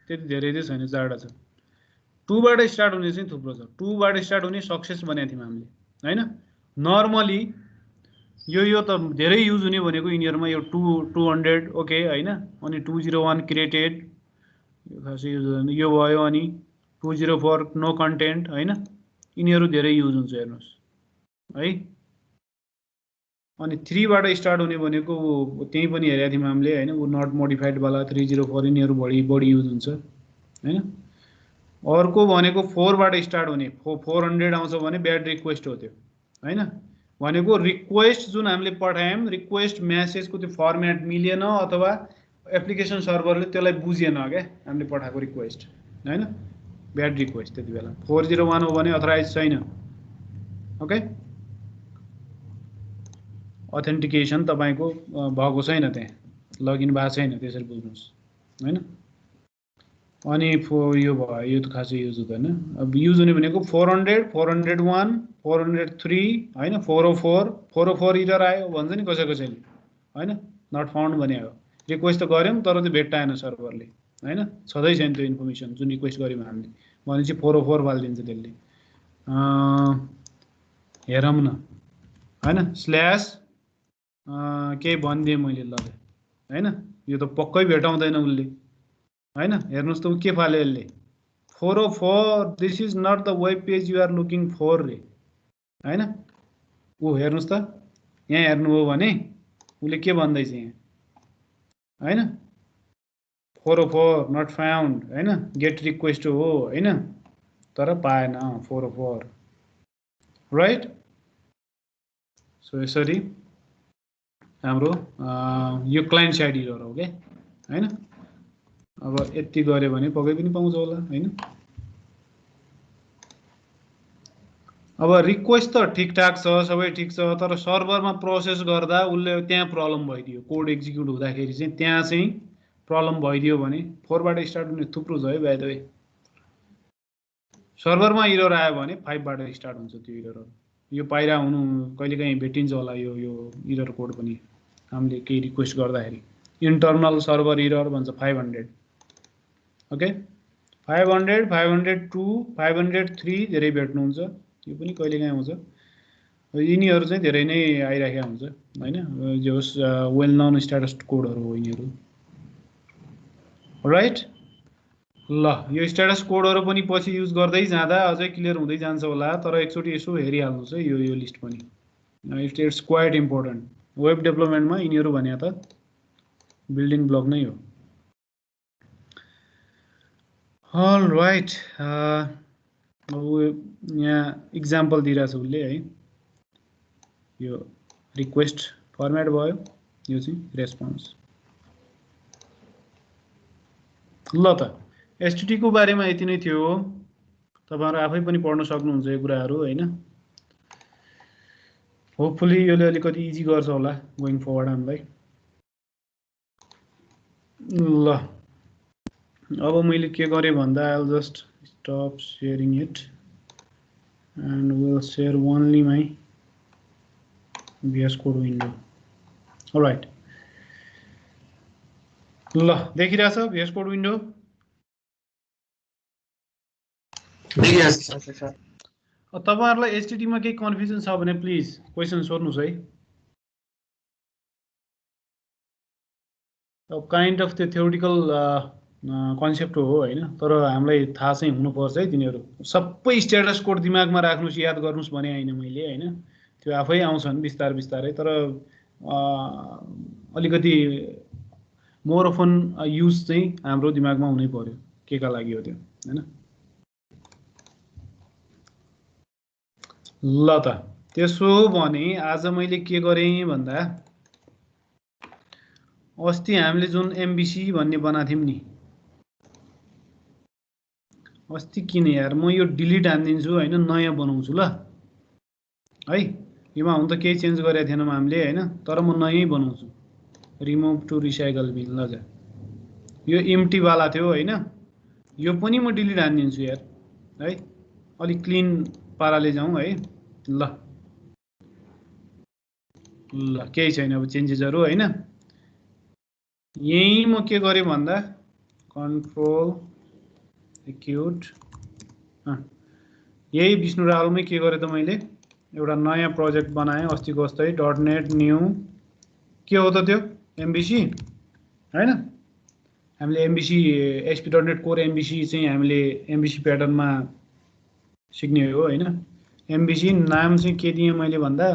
त्यति धेरै चाहिँ छैन चारवटा छ 2 बाट स्टार्ट हुने चाहिँ थुप्रो छ 2 बाट स्टार्ट हुने सक्सेस भनेको थियौं हामीले हैन नर्मली यो त धेरै युज हुने भनेको यिनीहरुमा यो 200 ओके हैन अनि 201 क्रिएटेड यो खासै युज हुँदैन यो भयो अनि 204 नो कन्टेन्ट हैन यिनीहरु धेरै युज हुन्छ हेर्नुस् है अनि 3 बाट स्टार्ट हुने भनेको त्यही पनि हेरेका थियौं हामीले हैन उ नट मोडिफाइड वाला 304 यिनीहरु बढी युज हुन्छ हैन अर्को भनेको 4 बाट स्टार्ट हुने 400 आउँछ भने ब्याड रिक्वेस्ट हो त्यो हैन भनेको रिक्वेस्ट जुन हामीले पठायौं रिक्वेस्ट मेसेजको त्यो फर्मेट मिलेन अथवा एप्लिकेसन सर्भरले त्यसलाई बुझेन के हामीले पठाएको रिक्वेस्ट हैन ब्याड रिक्वेस्ट त्यति बेला 401 हो भने अथराइज छैन ओके अथेन्टिकेसन तपाईको भएको छैन त्यहाँ लगइन भएको छैन त्यसरी बुझ्नुस् हैन अनि यो भयो यो त खासै युज हुँदैन अब युज हुने भनेको 400 401 403 हैन 404 404 इरर आयो भन्छ नि कसैले हैन नट फाउन्ड भने हो रिक्वेस्ट त गर्यौं तर त्यो भेट्टाएन सर्भरले हैन छदै छैन त्यो इन्फर्मेसन जुन रिक्वेस्ट गर्यौं हामीले भनेपछि 404 फाल्दिन्छ त्यसले हेरौं न हैन स्ल्याश के भन्दिए मैले ल हैन यो त पक्कै भेटाउँदैन उले हैन हेर्नुस् त के फाल्यो यसले 404 this is not the web page you are looking for रे हैन ओ हेर्नुस् त यहाँ हेर्नु हो भने उले के भन्दै छ यहाँ हैन 404 नट फाउन्ड हैन गेट रिक्वेस्ट हो हैन तर पाएन 404 राइट सो यसरी हाम्रो यो क्लाइन्ट साइड इरर हो के हैन अब यति गरे भने पक्कै पनि पाउँछ होला हैन अब रिक्वेस्ट त ठीकठाक छ सबै ठीक छ तर सर्भरमा प्रोसेस गर्दा उले त्यहाँ प्रब्लम भइदियो कोड एक्जिक्युट हुँदाखेरि चाहिँ त्यहाँ चाहिँ प्रब्लम भइदियो भने 4 बाट स्टार्ट हुने थुप्रो छ है बाइ द वे सर्भरमा इरर आयो भने 5 बाट स्टार्ट हुन्छ त्यो इरर यो पाइरा हुनु कहिलेकाहीँ भेटिन्छ होला यो इरर कोड पनि हामीले केही रिक्वेस्ट गर्दाखेरि इन्टरनल सर्भर इरर भन्छ 500 ओके 500 502 503 धेरै भेट्नुहुन्छ यो पनि कहिलेकाहीँ आउँछ यिनीहरु चाहिँ धेरै नै आइराखेको हुन्छ हैन जो वेल नोन स्ट्याटस कोडहरु हो यिनीहरु राइट ल यो स्ट्याटस कोडहरु पनि पछि युज गर्दै जाँदा अझै क्लियर हुँदै जान्छ होला तर एकचोटी यसो हेरिहाल्नुस् है यो लिस्ट पनि इट्स क्वाइट इम्पोर्टेन्ट वेब डेभलपमेन्टमा यिनीहरु भने त बिल्डिङ ब्लक नै हो ऑल राइट अब यहाँ एक्जाम्पल दिइराछ उले है यो रिक्वेस्ट फर्मेट भयो, यो चाहिँ रेस्पोन्स। ल त एचटीटी को बारेमा यति नै थियो। तपाईहरु आफै पनि पढ्न सक्नुहुन्छ यो कुराहरु हैन। होपफुली यसले अलिकति इजी गर्छ होला गोइङ फरवर्ड हामीलाई। ल अब मैले के गरे भन्दा I will just stop sharing it and will share only my VS Code window. All right, ल देखिरहेछ VS Code विन्डो? तपाईहरुलाई एचटीटी मा केही कन्फ्युजन छ भने प्लिज क्वेशन सोध्नुस् है। अब काइन्ड अफ त्यो थ्योरिटिकल कन्सेप्ट हो हैन, तर हामीलाई थाहा चाहिँ हुनुपर्छ है तिनीहरु। सबै स्ट्याटस कोड दिमागमा राख्नुस्, याद गर्नुस् भने हैन मैले हैन, त्यो आफै आउँछन् बिस्तार बिस्तारै। तर अलिकति मोर अफन युज चाहिँ हाम्रो दिमागमा हुनै पर्यो के का लागि हो त्यो हैन। ल त त्यसो भने आज मैले के गरेँ भन्दा अस्ति हामीले जुन एमबीसी भन्ने बनाएको थियौं नि, अस्ति किन यार म यो डिलिट हान्दिन्छु हैन, नयाँ बनाउँछु ल है। योमा हुन त केही चेन्ज गरेका थिएनौं हामीले हैन, तर म नयाँ बनाउँछु। Remove to recycle bin. ल जा, यो एम्प्टी वाला थियो हैन, यो पनि म डिलिट हान्दिन्छु यार है, अलि क्लीन पाराले जाउँ है। ल ल केही छैन अब चेन्जेसहरु हैन। यही म के गरे भन्दा कन्ट्रोल एक्युट यही विष्णु रावलमै के गरे त मैले एउटा नयाँ प्रोजेक्ट बनाएँ अस्तिको जस्तै .NET न्यू। के हो त त्यो एमबीसी हैन। हामीले एमबीसी ASP.NET कोर एमबीसी चाहिँ हामीले एमबीसी प्याटर्नमा सिक्ने हो हैन। एमबीसी नाम चाहिँ के दिएँ मैले भन्दा,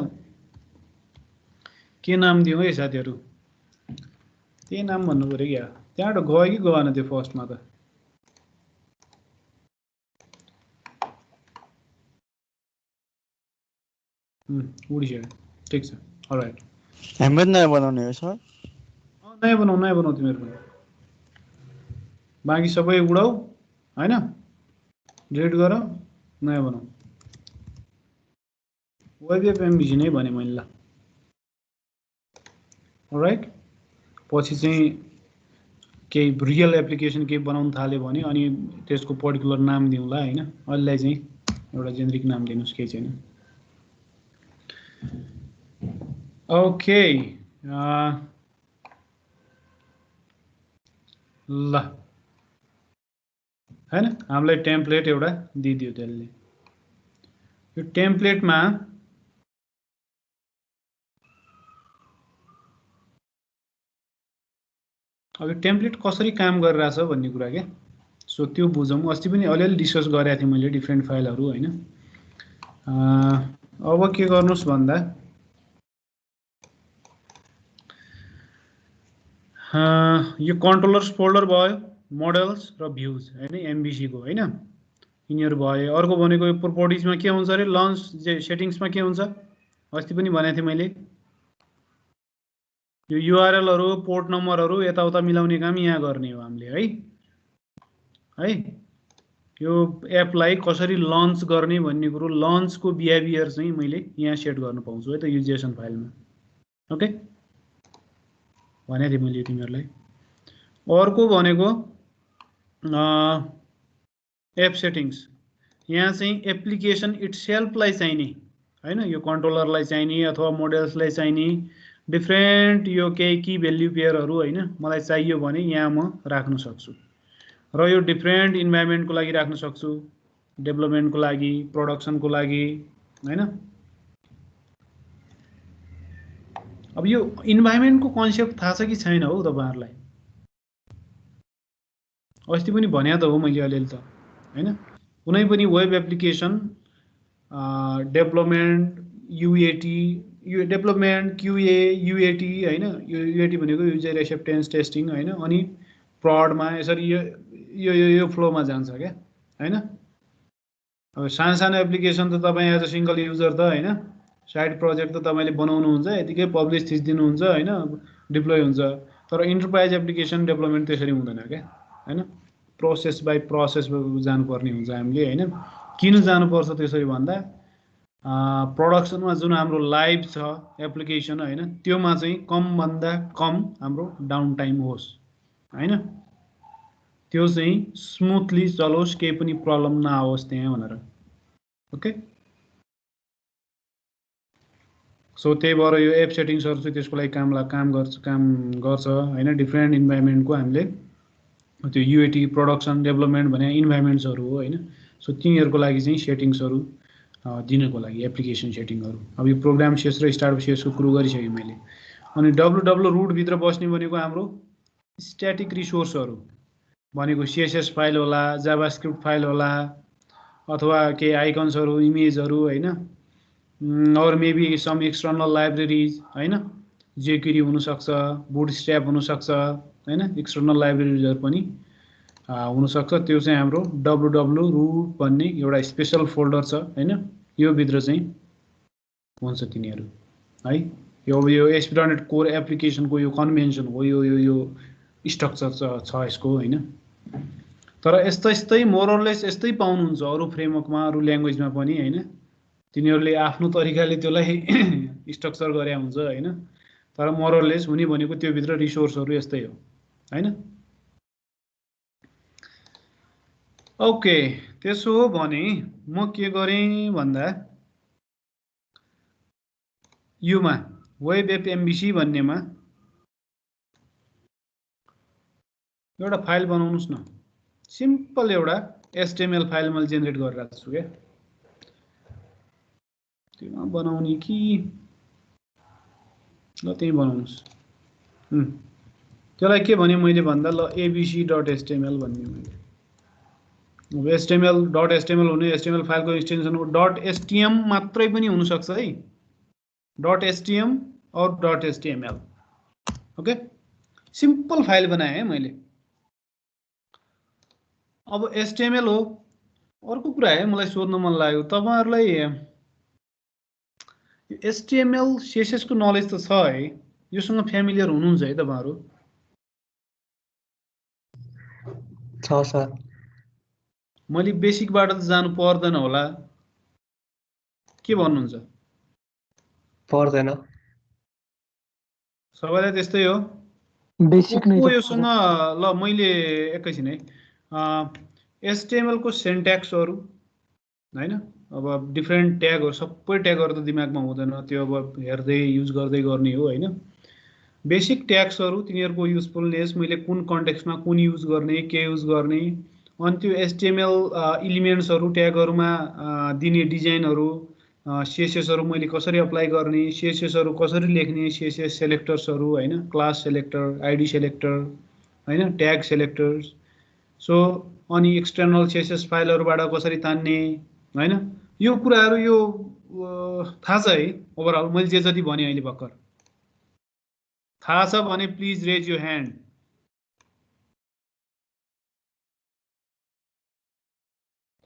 के नाम दिउँ है साथीहरु, त्यही नाम भन्नु पर्यो क्या। त्यहाँबाट गयो कि गएन त्यो फर्स्टमा त? उडिसक्यो, ठिक छ। अलराइट, हाम्रो नयाँ बनाउने हो सर? नयाँ बनाऊ तिमीहरु पनि। बाँकी सबै उडाऊ हैन, डिलिट गर, नयाँ बनाऊ। वेब एप एमबीसी नै भने मैले। ल अलराइट, पछि चाहिँ केही रियल एप्लिकेसन केही बनाउन थाल्यो भने अनि त्यसको पर्टिकुलर नाम दिउँला हैन। अहिलेलाई चाहिँ एउटा जेनेरिक नाम दिनुस्, केही छैन। ओके ल हैन, हामीलाई टेम्प्लेट एउटा दिदियो त्यसले। यो टेम्प्लेटमा अब यो टेम्प्लेट कसरी काम गरिरहेछ भन्ने कुरा के, सो त्यो बुझौँ। अस्ति पनि अलिअलि डिस्कस गरेको थिएँ मैले डिफ्रेन्ट फाइलहरु हैन। अब के गर्नुस् भन्दा यो कन्ट्रोलर्स फोल्डर भयो, मोडल्स र भ्यूज हैन एमबीसी को हैन, यिनीहरु भयो। अर्को भनेको यो प्रोपर्टिजमा के हुन्छ रे, लन्च सेटिंग्समा के हुन्छ अस्ति पनि भनेको थिएँ मैले। यो युआरएलहरु पोर्ट नम्बरहरु यताउता मिलाउने काम यहाँ गर्ने हो हामीले है। यो एपलाई कसरी लन्च गर्ने भन्ने कुरो, लन्चको बिहेभियर चाहिँ मैले यहाँ सेट गर्न पाउँछु है त यो जेसन फाइलमा। ओके, भने थिएँ मैले तिमीहरुलाई। अर्को भनेको एप सेटिंग्स, यहाँ चाहिँ एप्लिकेसन इटसेल्फलाई चाहिने हैन, यो कन्ट्रोलरलाई चाहिने अथवा मोडल्सलाई चाहिने डिफ्रेन्ट यो केही की भ्याल्यु पेयरहरु हैन मलाई चाहियो भने यहाँ म राख्न सक्छु। र यो डिफ्रेन्ट इन्भाइरोमेन्टको लागि राख्न सक्छु, डेभलपमेन्टको लागि, प्रोडक्सनको लागि हैन। अब यो इन्भाइरोमेन्टको कन्सेप्ट थाहा छ कि छैन हो तपाईहरुलाई? अस्ति पनि भन्या त हो मैले अलिअलि त हैन। कुनै पनि वेब एप्लिकेसन डेभलपमेन्ट युएटी, यो डेभलपमेन्ट क्यूए युएटी हैन, यो युएटी भनेको युजर एक्सेप्टेन्स टेस्टिङ हैन, अनि प्रडमा यसरी यो फ्लोमा जान्छ क्या हैन। अब सानो सानो एप्लिकेसन त तपाई एज अ सिंगल युजर त हैन साइड प्रोजेक्ट त तपाईँले बनाउनुहुन्छ यतिकै पब्लिस थिचिदिनुहुन्छ होइन डिप्लोय हुन्छ तर इन्टरप्राइज एप्लिकेसन डेभलपमेन्ट त्यसरी हुँदैन क्या होइन प्रोसेस बाई प्रोसेस जानुपर्ने हुन्छ हामीले होइन किन जानुपर्छ त्यसरी भन्दा प्रोडक्सनमा जुन हाम्रो लाइभ छ एप्लिकेसन होइन त्योमा चाहिँ कमभन्दा कम हाम्रो डाउन टाइम होस् होइन त्यो चाहिँ स्मुथली चलोस् केही पनि प्रब्लम नआओस् त्यहाँ भनेर ओके सो त्यही भएर यो एप सेटिङ्सहरू चाहिँ त्यसको लागि काम गर्छ होइन डिफ्रेन्ट इन्भाइरोमेन्टको हामीले त्यो युएटी प्रोडक्सन डेभलपमेन्ट भने इन्भाइरोमेन्ट्सहरू हो होइन सो तिनीहरूको लागि चाहिँ सेटिङ्सहरू दिनको लागि एप्लिकेसन सेटिङहरू अब यो प्रोग्राम सेस र स्टार्टअप सेसको कुरो गरिसकेँ मैले अनि डब्लु रुटभित्र बस्ने भनेको हाम्रो स्ट्याटिक रिसोर्सहरू भनेको सिएसएस फाइल होला जाभास्क्रिप्ट फाइल होला अथवा केही आइकन्सहरू इमेजहरू होइन or maybe some external libraries होइन जेक्युरी हुनसक्छ बुटस्ट्र्याप हुनसक्छ होइन एक्सटर्नल लाइब्रेरिजहरू पनि हुनसक्छ त्यो चाहिँ हाम्रो डब्लु रुट भन्ने एउटा स्पेसल फोल्डर छ होइन यो भित्र चाहिँ हुन्छ तिनीहरू है यो एसपी.NET कोर एप्लिकेसनको यो कन्भेन्सन हो यो स्ट्रक्चर छ यसको होइन तर यस्तै मोरलेस यस्तै पाउनुहुन्छ अरू फ्रेमवर्कमा अरू ल्याङ्ग्वेजमा पनि होइन तिनीहरूले आफ्नो तरिकाले त्यसलाई स्ट्रक्चर गरे हुन्छ होइन तर मोरलेस हुने भनेको त्यो भित्र रिसोर्सहरू यस्तै हो होइन ओके त्यसो हो भने म के गरेँ भन्दा युमा वेब एप एमबिसी भन्नेमा एउटा फाइल बनाउनुस् न सिम्पल एउटा एचटीएमएल फाइल मैले जेनेरेट गरिरहेको छु क्या त्योमा बनाउने कि ल त्यही बनाउनुस् त्यसलाई के भने मैले भन्दा ल abc.html भन्ने मैले अब html.html हुने html फाइलको एक्सटेन्सन हो .htm मात्रै पनि हुनसक्छ है .htm और .html ओके सिम्पल फाइल बनाएँ है मैले अब HTML हो अर्को कुरा है मलाई सोध्न मन लाग्यो तपाईहरुलाई HTML CSS को नलेज त छ है योसँग फ्यामिलियर हुनुहुन्छ है तपाईहरु छ सर मैले बेसिकबाट त जानु पर्दैन होला के भन्नुहुन्छ पर्दैन सबैलाई त्यस्तै हो बेसिक नै को योसँग ल मैले एकैछिन है HTML को सिन्ट्याक्सहरु हैन अब डिफरेन्ट ट्यागहरु सबै ट्यागहरु त दिमागमा हुँदैन त्यो अब हेर्दै युज गर्दै गर्ने हो हैन बेसिक ट्याग्सहरु तिनीहरुको युजफुलनेस मैले कुन कन्टेक्स्टमा कुन युज गर्ने के युज गर्ने अनि त्यो HTML एलिमेन्ट्सहरु ट्यागहरुमा दिने डिजाइनहरु CSSहरु मैले कसरी अप्लाई गर्ने CSSहरु कसरी लेख्ने CSS सेलेक्टर्सहरु हैन क्लास सेलेक्टर आईडी सेलेक्टर हैन ट्याग सेलेक्टर्स सो अनि एक्सटर्नल CSS फाइलहरुबाट कसरी तान्ने हैन यो कुराहरु यो थाहा छ है ओभरअल मैले जे जति भने अहिले भर्खर थाहा छ भने प्लिज रेज योर ह्यान्ड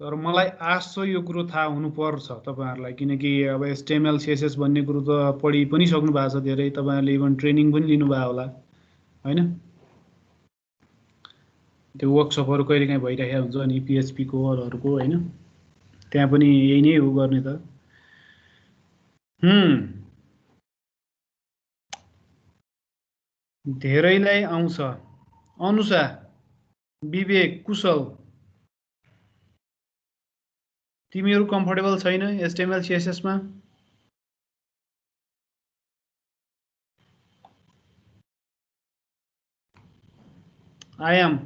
तर मलाई आश छ यो कुरो थाहा हुनु पर्छ तपाईहरुलाई किनकि अब HTML CSS भन्ने कुरो त पढि पनि सक्नु भएको छ धेरै तपाईहरुले इभन ट्रेनिङ पनि लिनु भयो होला हैन त्यो वर्कसपहरु कहिलेकाहीँ भइरहेको हुन्छ अनि PHP को अरूहरुको हैन त्यहाँ पनि यही नै हो गर्ने त धेरैलाई आउँछ अनुषा विवेक कुशल तिमीहरु कम्फर्टेबल छैन HTML CSS मा I am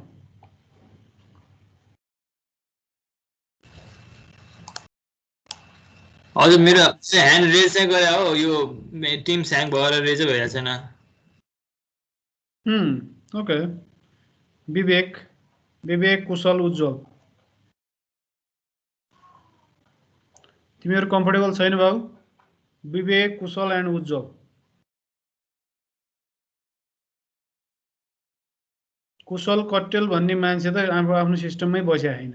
हजुर मेरो चाहिँ ह्यान्ड रेज चाहिँ गरे हो यो टिम ह्याङ भएर रेज भइरहेको छैन ओके विवेक कुशल उज्जवल तिमीहरु कम्फर्टेबल छैन बाबु विवेक कुशल एन्ड उज्जवल कुशल कट्टेल भन्ने मान्छे त आफ्नो सिस्टममै बस्या हैन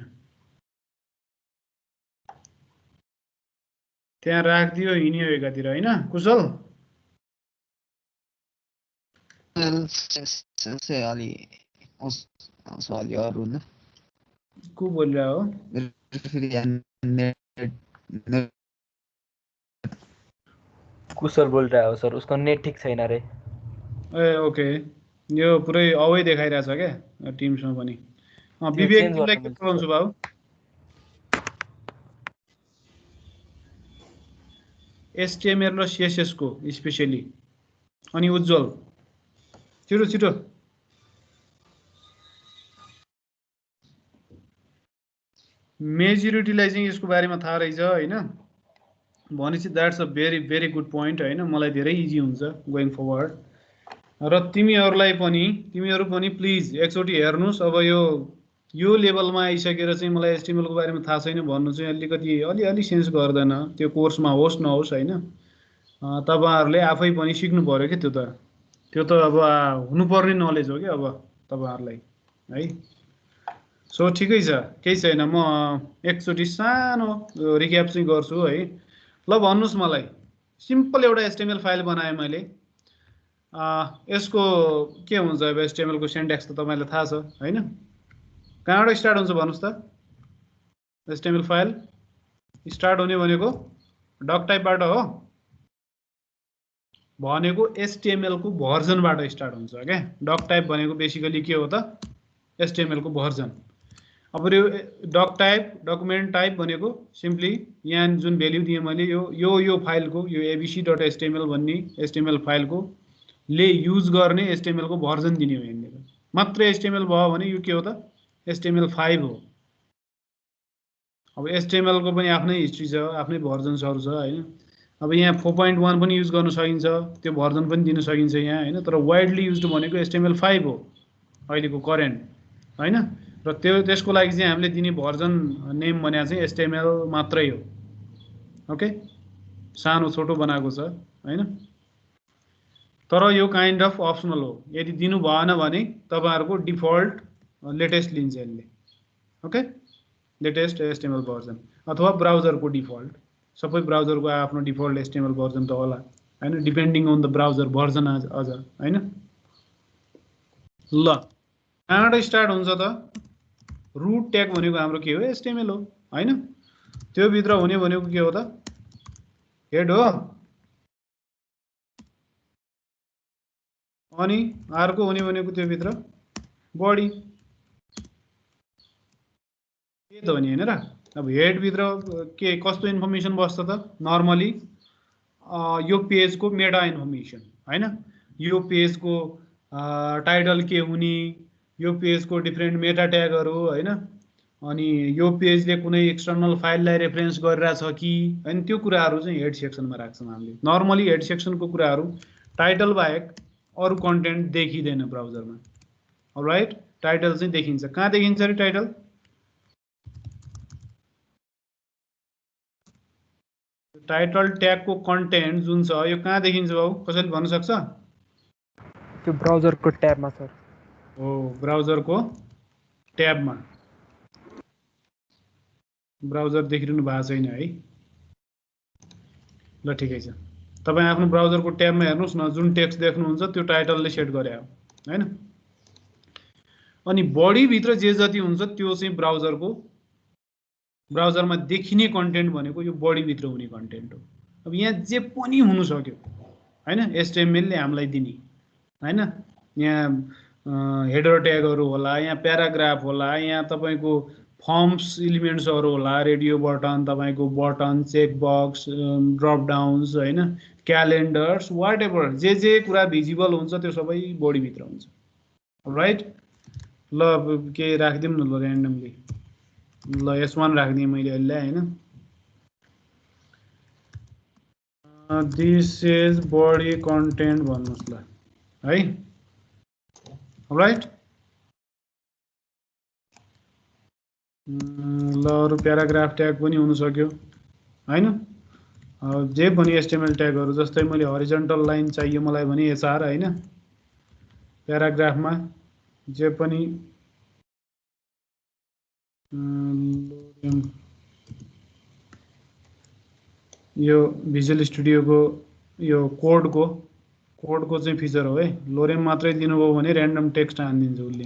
त्यहाँ राखिदियो हिँड्यो एकातिर होइन कुशल अलि अलि अरू न को बोलिरहेको हो फेरि कुशल बोलिरहेको सर उसको नेट ठिक छैन रे ए ओके यो पुरै अवै देखाइरहेछ क्या टिम्समा पनि विवेक चेन्ज तिमीलाई गर्न के मिल्छ प्रब्लम छ बाबु HTML र CSS को स्पेशली अनि उज्जवल छिटो छिटो मेजोरिटीलाई चाहिँ यसको बारेमा थाहा रहेछ होइन भनेपछि that's a very very good point होइन मलाई धेरै इजी हुन्छ गोइङ फरवर्ड र तिमीहरू पनि प्लिज एकचोटि हेर्नुहोस् अब यो लेभलमा आइसकेर चाहिँ मलाई HTML को बारेमा थाहा छैन भन्नु चाहिँ अलिकति अलि सेन्स गर्दैन त्यो कोर्समा होस् नहोस् होइन तपाईहरुले आफै पनि सिक्नु पर्यो के त्यो त अब हुनुपर्ने नलेज हो के अब तपाईहरुलाई है सो ठिकै छ केही छैन म एकचोटि सानो रिक्याप चाहिँ गर्छु है ल भन्नुस् मलाई सिम्पल एउटा HTML फाइल बनाए मैले यसको के हुन्छ अब HTML को सिन्ट्याक्स त तपाईलाई थाहा छ हैन कहाँबाट स्टार्ट हुन्छ भन्नुस् त HTML फाइल स्टार्ट हुने भनेको डक टाइपबाट हो भनेको HTML को भर्जनबाट स्टार्ट हुन्छ क्या डक टाइप भनेको बेसिकली के हो त HTML को भर्जन अब यो डक टाइप डकुमेन्ट टाइप भनेको सिम्पली यहाँ जुन भ्यालु दिए मैले यो फाइलको यो abc.html भन्ने HTML फाइलको ले युज गर्ने HTML को भर्जन दिने हो यहाँनिर मात्र HTML भयो भने यो के हो त HTML5 हो अब HTML को पनि आफ्नै हिस्ट्री छ आफ्नै भर्जन्सहरु छ हैन अब यहाँ 4.1 पनि युज गर्न सकिन्छ त्यो भर्जन पनि दिन सकिन्छ यहाँ हैन तर वाइडली युज्ड भनेको HTML5 हो अहिलेको करेन्ट हैन र त्यसको लागि चाहिँ हामीले दिने भर्जन नेम भने चाहिँ HTML मात्रै हो ओके सानो छोटो बनाएको छ हैन तर यो काइन्ड अफ अप्सनल हो यदि दिनु भएन भने तपाईहरुको डिफल्ट लेटेस्ट लिन्छ यसले ओके लेटेस्ट HTML भर्जन अथवा ब्राउजरको डिफल्ट सबै ब्राउजरको आफ्नो डिफल्ट HTML भर्जन त होला हैन depending on the browser version अझ हैन ल कहाँबाट स्टार्ट हुन्छ त रूट ट्याग भनेको हाम्रो के हो HTML हो हैन त्यो भित्र हुने भनेको के हो त हेड हो अनि अर्को हुने भनेको त्यो भित्र बडी के त भने हैन र अब हेड भित्र के कस्तो इन्फर्मेसन बस्छ त नर्मली यो पेजको मेटा इन्फर्मेसन हैन यो पेजको टाइटल के हुने यो पेजको डिफरेन्ट मेटा ट्यागहरु हैन अनि यो पेजले कुनै एक्सटर्नल फाइललाई रेफरेन्स गरिरहेछ कि हैन त्यो कुराहरु चाहिँ हेड सेक्सनमा राख्छौं हामीले नर्मली हेड सेक्सनको कुराहरु टाइटल बाहेक अरु कन्टेन्ट देखिदैन ब्राउजरमा अलराइट टाइटल चाहिँ देखिन्छ कहाँ देखिन्छ रे टाइटल टाइटल ट्याग को कन्टेन्ट जुन छ यो कहाँ देखिन्छ बाबु कसैले भन्न सक्छ त्यो ब्राउजरको ट्याबमा सर हो ब्राउजरको ट्याबमा ब्राउजर देखिरहनु भएको छैन है ल ठिकै छ तपाई आफ्नो ब्राउजरको ट्याबमा हेर्नुस् न जुन टेक्स्ट देख्नुहुन्छ त्यो टाइटलले सेट गरे हो हैन अनि बडी भित्र जे जति हुन्छ त्यो चाहिँ ब्राउजरमा देखिने कन्टेन्ट भनेको यो बडी भित्र हुने कन्टेन्ट हो अब यहाँ जे पनि हुन सक्यो हैन HTML ले हामीलाई दिने हैन यहाँ हेडर ट्यागहरु होला यहाँ प्याराग्राफ होला यहाँ तपाईको फर्म्स एलिमेन्ट्सहरु होला रेडियो बटन तपाईको button check box drop downs हैन क्यालेन्डर्स व्हाटएभर जे कुरा भिजिबल हुन्छ त्यो सबै बडी भित्र हुन्छ राइट ल के राख्दिम न ल र्यान्डमली ल S1 राख्दिए मैले अहिले हैन दिस इज बडी कन्टेन्ट भन्नुस् ल है राइट ल अरु प्याराग्राफ ट्याग पनि हुन सक्यो हैन जे पनि HTML ट्यागहरु जस्तै मैले हरिजन्टल लाइन चाहियो मलाई भने HR हैन प्याराग्राफमा जे पनि यो भिजुअल स्टुडियोको यो कोडको चाहिँ फिचर हो है। लोरेम मात्रै दिनुभयो भने ऱ्यान्डम टेक्स्ट हानिदिन्छ उसले।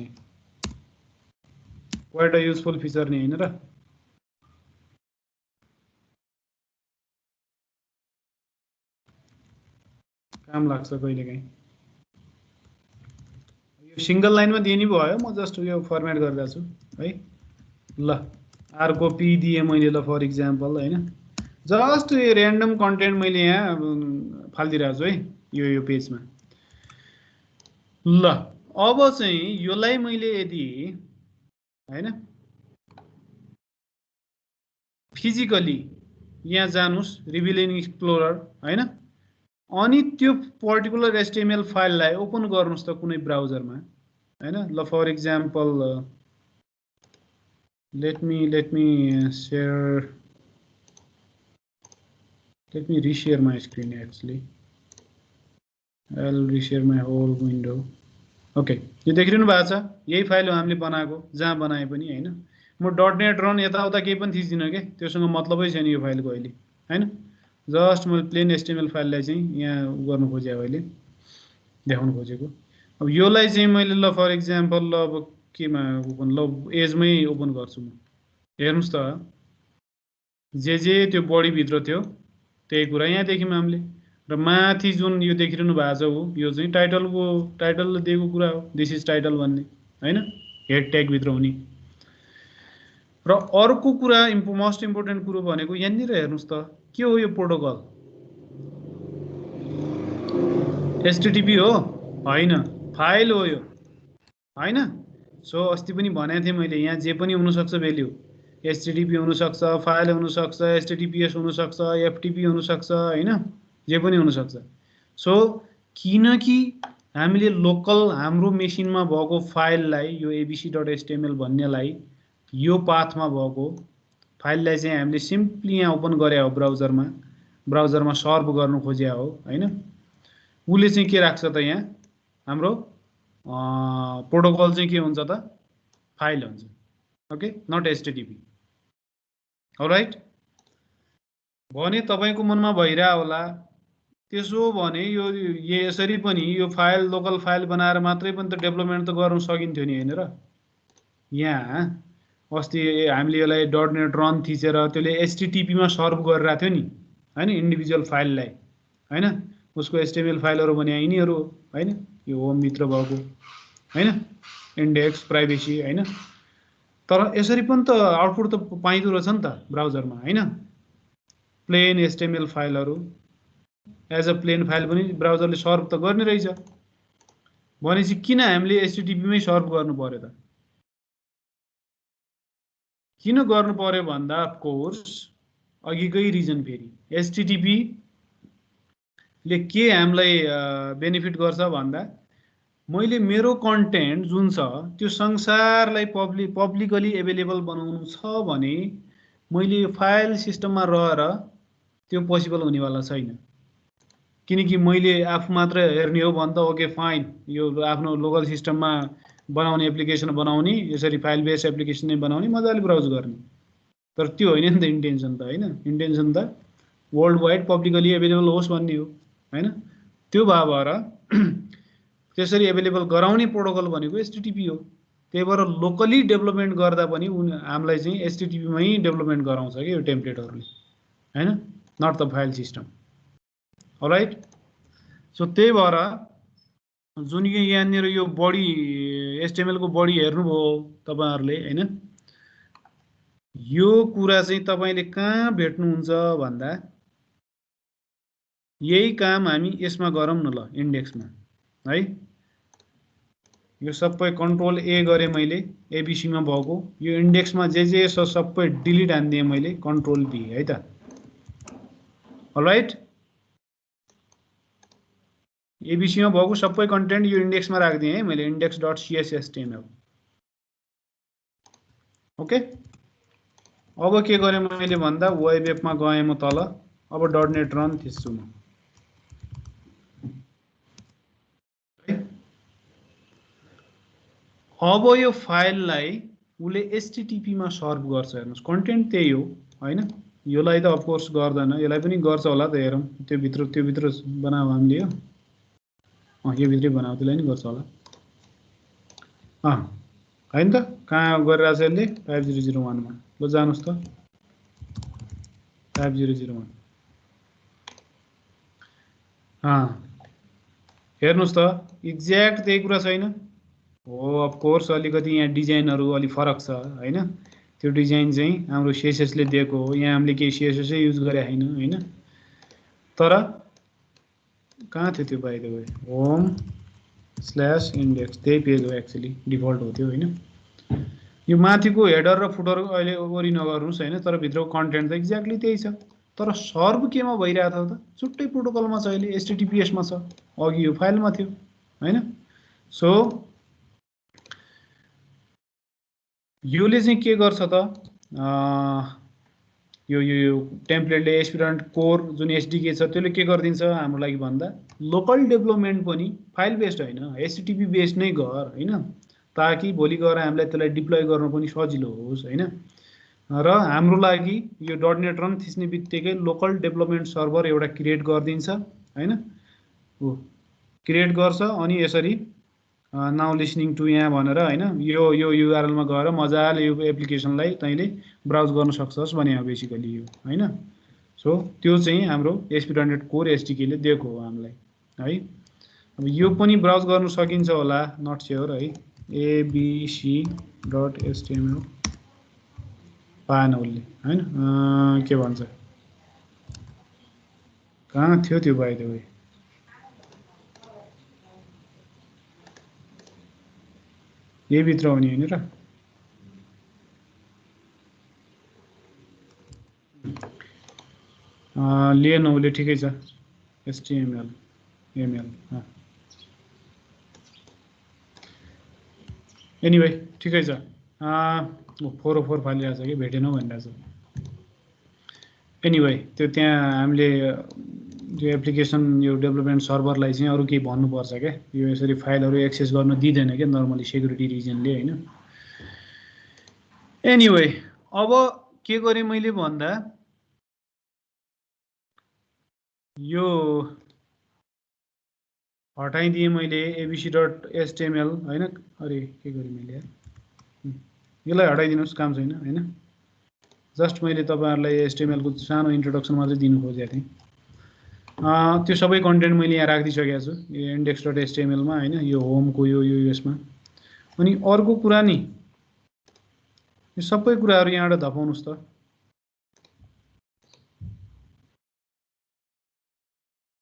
क्वाइट अ युजफुल फिचर नि हैन र। काम लाग्छ कहिलेकाहीँ। यो सिंगल लाइनमा दिए नि भयो, म जस्ट यो फर्मेट गर्दा छु है। ल अर्को पी दिए मैले ल फर इक्जाम्पल हैन। जस्ट यो ऱ्यान्डम कन्टेन्ट मैले यहाँ फालिदिरहेको छु है यो पेजमा। ल अब चाहिँ योलाई मैले यदि हैन फिजिकली यहाँ जानुस् रिभिलिङ एक्सप्लोरर हैन, अनि त्यो पर्टिकुलर एचटीएमएल फाइललाई ओपन गर्नुस् त कुनै ब्राउजरमा हैन। ल for example let me share, let me reshare my screen actually. I'll reshare my whole window. Okay, यो देखिरहनु भएको छ, यही फाइल हो हामीले बनाएको, जहाँ बनाए पनि हैन। म .net रन यताउता केही पनि थिच्दिनँ के, त्योसँग मतलबै छैन यो फाइलको अहिले हैन। जस्ट मैले प्लेन एचटीएमएल फाइललाई चाहिँ यहाँ गर्नु खोजेँ अहिले, देखाउनु खोजेको। अब योलाई चाहिँ मैले ल फर इक्जाम्पल ल अब केमा ओपन, ल एजमै ओपन गर्छु म। हेर्नुस् त जे त्यो बडी भित्र थियो त्यही कुरा यहाँ देख्यौँ हामीले। र माथि जुन यो देखिरहनु भएको छ हो, यो चाहिँ टाइटलले दिएको कुरा हो, दिस इज टाइटल भन्ने हैन, हेड ट्याग भित्र हुने। र अर्को कुरा मोस्ट इम्पोर्टेन्ट कुरो भनेको यहाँनिर हेर्नुस् त के हो यो प्रोटोकल। एचटीटीपी हो हैन, फाइल हो यो हैन। सो अस्ति पनि भनेको थिएँ मैले, यहाँ जे पनि हुन सक्छ भ्याल्यु, एचटीटीपी हुन सक्छ, फाइल हुन सक्छ, एचटीटीपीएस हुन सक्छ, एफटीपी हुन सक्छ हैन, जे पनि हुन सक्छ। सो किनकि हामीले लोकल हाम्रो मेसिनमा भएको फाइललाई यो abc.html भन्नेलाई यो पाथमा भएको फाइललाई चाहिँ हामीले सिम्पली यहाँ ओपन गरे हो ब्राउजरमा सर्भ गर्नु खोजे हो हैन। उले चाहिँ के राख्छ त यहाँ हाम्रो प्रोटोकल चाहिँ के हुन्छ त, फाइल हुन्छ। Okay, not HTTP. अलराइट, भने तपाईको मनमा भइरा होला त्यसो भने यो यसरी पनि यो फाइल लोकल फाइल बनाएर मात्रै पनि त डेभलपमेन्ट त गर्न सकिन्थ्यो नि हैन र। यहाँ अस्ति हामीले यसलाई .net रन थिचेर त्यसले एचटीटीपी मा सर्भ गरिरहेको थियो नि हैन, इन्डिभिजुअल फाइललाई हैन, उसको एचटीएमएल फाइलहरु भने यिनीहरु हैन, यो होम भित्र भएको हैन, इन्डेक्स प्राइभेसी हैन। तर यसरी पनि त आउटपुट त पाइदो रहेछ नि त ब्राउजरमा हैन। प्लेन एचटीएमएल फाइलहरु एज अ प्लेन फाइल पनि ब्राउजरले सर्भ त गर्ने रहेछ। भनेपछि किन हामीले एचटीटीपी मै सर्भ गर्नु पर्यो त? किन गर्नु पर्यो भन्दा अफ कोर्स अघिकै रिजन फेरि एचटीटीपी ले के हामीलाई बेनिफिट गर्छ भन्दा मैले मेरो कन्टेन्ट जुन छ त्यो संसारलाई पब्लिकली एभाइलेबल बनाउनु छ भने मैले यो फाइल सिस्टममा रहेर त्यो पोसिबल हुनेवाला छैन। किनकि मैले आफू मात्र हेर्ने हो भने त ओके फाइन, यो आफ्नो लोकल सिस्टममा बनाउने एप्लिकेसन बनाउने, यसरी फाइल बेस्ड एप्लिकेसन नै बनाउने, मजाले ब्राउज गर्ने। तर त्यो होइन नि त इन्टेन्सन त हैन। इन्टेन्सन त वर्ल्ड वाइड पब्लिकली एभाइलेबल होस् भन्ने हो हैन। त्यो भएर त्यसरी एभाइलेबल गराउने प्रोटोकल भनेको एचटीटीपी हो। त्यही भएर लोकली डेभलपमेन्ट गर्दा पनि हामीलाई चाहिँ एचटीटीपी मै डेभलपमेन्ट गराउँछ के यो टेम्प्लेटहरुले हैन, not the file system. Alright, so त्यही भएर जुन यहाँनिर यो बडी एचटीएमएल को बडी हेर्नुभयो तपाईहरुले हैन, यो कुरा चाहिँ तपाईले कहाँ भेट्नुहुन्छ भन्दा यही काम हामी यसमा गरौँ न ल, इन्डेक्समा है। यो सबै कन्ट्रोल ए गरे मैले एबीसी मा भएको, यो इन्डेक्समा जे छ सबै डिलिट हान्दिए मैले कन्ट्रोल बी है त। अलराइट, एबीसी मा भएको सबै कन्टेन्ट यो इन्डेक्समा राख्दिए है मैले, index.cshtml। ओके, अब के गरे मैले भन्दा वेब एपमा गए म तल, अब .net रन थिच्छु म। अब यो फाइललाई उले एचटीटीपी मा सर्भ गर्छ। हेर्नुस् कन्टेन्ट त्यही हो हैन, योलाई त अफकोर्स गर्दैन, यसलाई पनि गर्छ होला त, हेरौँ त्यो भित्र बनाऊ हामीले यो यो भित्रै बनाऊ, त्यसलाई नि गर्छ होला होइन त। कहाँ गरिरहेछ यसले 5001 मा, ल जानुस् त 5001 हेर्नुस् त एक्ज्याक्ट त्यही कुरा छैन हो। अफकोर्स अलिकति यहाँ डिजाइनहरू अलि फरक छ होइन, त्यो डिजाइन चाहिँ हाम्रो CSS ले दिएको हो, यहाँ हामीले केही CSS युज गरे हैन हैन। तर कहाँ थियो त्यो बाइ द वे, home/index त्यही पेज हो एक्चुअली, डिफल्ट हो त्यो हैन। यो माथिको हेडर र फुटर अहिले वरि नगर्नुस् हैन, तर भित्रको कन्टेन्ट त एक्ज्याक्टली त्यही छ। तर सर्भ केमा भइरहेछ त, छुट्टै प्रोटोकलमा छ अहिले, HTTPS मा छ, अघि यो फाइलमा थियो हैन। सो योले चाहिँ के गर्छ त, यो टेम्प्लेटले एस्पिरेन्ट कोर जुन SDK छ त्यसले के गरिदिन्छ हाम्रो लागि भन्दा, लोकल डेभलपमेन्ट पनि फाइल बेस्ड होइन HTTP बेस्ड नै गर हैन, ताकि भोलि गएर हामीलाई त्यसलाई डिप्लोय गर्न पनि सजिलो होस् हैन। र हाम्रो लागि यो .NET रन थिच्ने बित्तिकै लोकल डेभलपमेन्ट सर्भर एउटा क्रिएट गरिदिन्छ हैन, हो क्रिएट गर्छ। अनि यसरी नाउ लिसनिङ टु यहाँ भनेर हैन, यो URL मा गएर मजाले यो एप्लिकेसनलाई तैँले ब्राउज गर्न सक्छस् भने हो बेसिकली यो हैन। सो त्यो चाहिँ हाम्रो ASP.NET कोर SDK ले दिएको हो हामीलाई है। अब यो पनि ब्राउज गर्न सकिन्छ होला, नट स्योर है। abc.html पाएन उसले हैन, के भन्छ कहाँ थियो त्यो बाइ द वे, यही भित्र हो नि हैन र। लिएन उसले, ठिकै छ HTML ML एनीवे ठिकै छ। 404 फालिरहेछ कि भेटेनौ भनिरहेछ। एनीवे त्यो त्यहाँ हामीले त्यो एप्लिकेसन यो डेभलपमेन्ट सर्भरलाई चाहिँ अरु केही भन्नुपर्छ क्या, यो यसरी फाइलहरु एक्सेस गर्न दिँदैन क्या नर्मली सेक्युरिटी रिजनले हैन। एनीवे अब के गरे मैले भन्दा यो हटाइदिए मैले abc.html हैन। अरे के गरे मैले यार, यसलाई हटाइदिनुस्, काम छैन हैन। जस्ट मैले तपाईहरुलाई HTML को सानो इन्ट्रोडक्सन मात्रै दिनु खोजेको थिएँ। त्यो सबै कन्टेन्ट मैले यहाँ राखिदिसकेको छु यो index.html मा हैन, यो होम को यो यसमा। अनि अर्को कुरा नि यो सबै कुराहरु यहाँबाट धपाउनुस् त।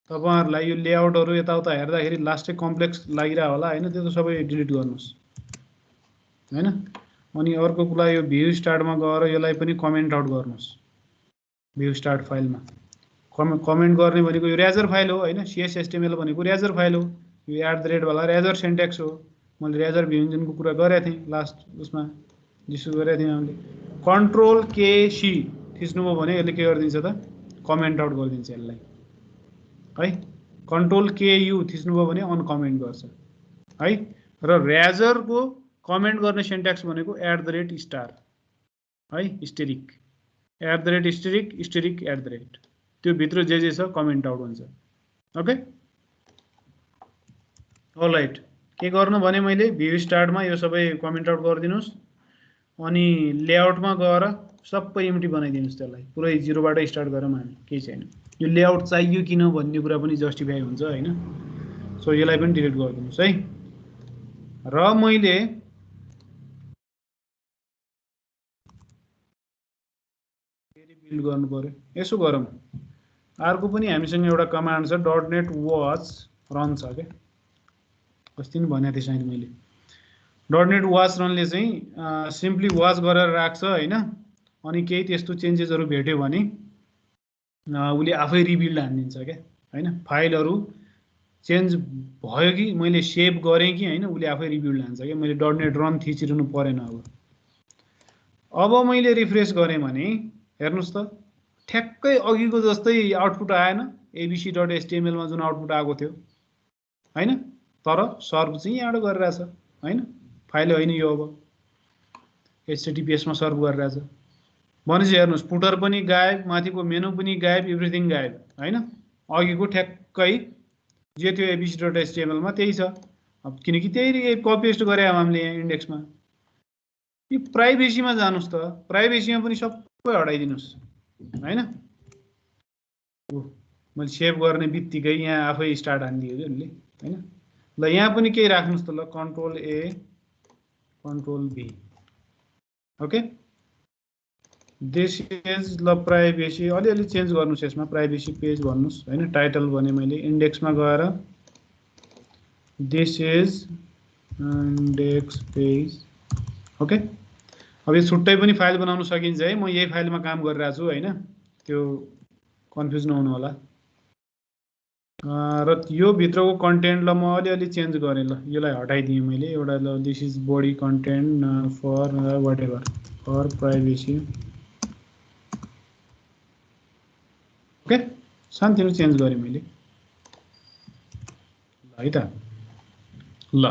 तपाईहरुलाई यो लेआउटहरु यताउता हेर्दाखेरि लास्टै कम्प्लेक्स लागिरा होला हैन, त्यो त सबै डिलिट गर्नुस् हैन। अनि अर्को कुरा यो भ्यू स्टार्टमा गएर यसलाई पनि कमेन्ट आउट गर्नुस्। भ्यू स्टार्ट फाइलमा कमेन्ट गर्ने भनेको यो रेजर फाइल हो हैन, CSHTML भनेको रेजर फाइल हो। यो @ वाला रेजर सिन्ट्याक्स हो। मैले रेजर भ्यू इन्जिनको कुरा गरेको थिएँ लास्ट उसमा डिस्कस गरेको थिएँ हामीले। कन्ट्रोल के सी थिच्नुभयो भने यसले के गरिदिन्छ त, कमेन्ट आउट गरिदिन्छ यसलाई है। कन्ट्रोल के यु थिच्नुभयो भने अनकमेन्ट गर्छ है। र रेजर को कमेन्ट गर्ने सिन्ट्याक्स भनेको @ है, स्टेरिक @ त्यो भित्र जे छ कमेन्ट आउट हुन्छ। ओके अलराइट, के गर्नु भने मैले भ्यू स्टार्टमा यो सबै कमेन्ट आउट गरिदिनुस्। अनि लेआउटमा गएर सबै एम्प्टी बनाइदिनुस्, त्यसलाई पुरै जिरोबाट स्टार्ट गरौँ हामी, केही छैन। यो लेआउट चाहियो किन भन्ने कुरा पनि जस्टिफाई हुन्छ हैन। सो यसलाई पनि डिलिट गरिदिनुस् है। र मैले बिल्ड गर्नु पर्यो, यसो गरौँ। अर्को पनि हामीसँग एउटा कमान्ड छ .NET watch रन छ के, अस्ति नि भनेको थिएँ सायद मैले। .NET watch रनले चाहिँ सिम्पली वाच गरेर राख्छ हैन। अनि केही त्यस्तो चेन्जेसहरु भेट्यो भने उले आफै रिबिल्ड हान्दिन्छ के हैन। फाइलहरु चेन्ज भयो कि मैले सेभ गरेँ कि हैन, उले आफै रिबिल्ड हान्छ के, मैले .NET रन थिचिरहनु परेन। अब मैले रिफ्रेश गरेँ भने हेर्नुस् त ठ्याक्कै अघिको जस्तै आउटपुट आएन, abc.html मा जुन आउटपुट आएको थियो हैन। तर सर्भ चाहिँ यहाँबाट गरिरहेछ हैन, फाइल होइन यो, अब HTTPS मा सर्भ गरिरहेछ। भनेपछि हेर्नुहोस् फुटर पनि गायब, माथिको मेनु पनि गायब, एभ्रिथिङ गायब हैन। अघिको ठ्याक्कै जे थियो abc.html मा त्यही छ। अब किनकि त्यही कपी पेस्ट गरे हामीले यहाँ इन्डेक्समा। यो प्राइभेसीमा जानुस् त, प्राइभेसीमा पनि सबै हटाइदिनुस् हैन। मैले सेभ गर्ने बित्तिकै यहाँ आफै स्टार्ट हानिदियो के उसले हैन। ल यहाँ पनि केही राख्नुस् त, ल control A control B okay. This is ल प्राइभेसी अलिअलि चेन्ज गर्नुस् यसमा, प्राइभेसी पेज भन्नुस् हैन। टाइटल भने मैले इन्डेक्समा गएर this is index page okay. अब यो छुट्टै पनि फाइल बनाउन सकिन्छ है, म यही फाइलमा काम गरिरहेको छु हैन, त्यो कन्फ्युज नहुनु होला। र यो भित्रको कन्टेन्ट ल म अलिअलि चेन्ज गरेँ, ल यसलाई हटाइदिएँ मैले एउटा, ल this is body content for whatever for privacy okay. सानोतिनो चेन्ज गरेँ मैले है त। ल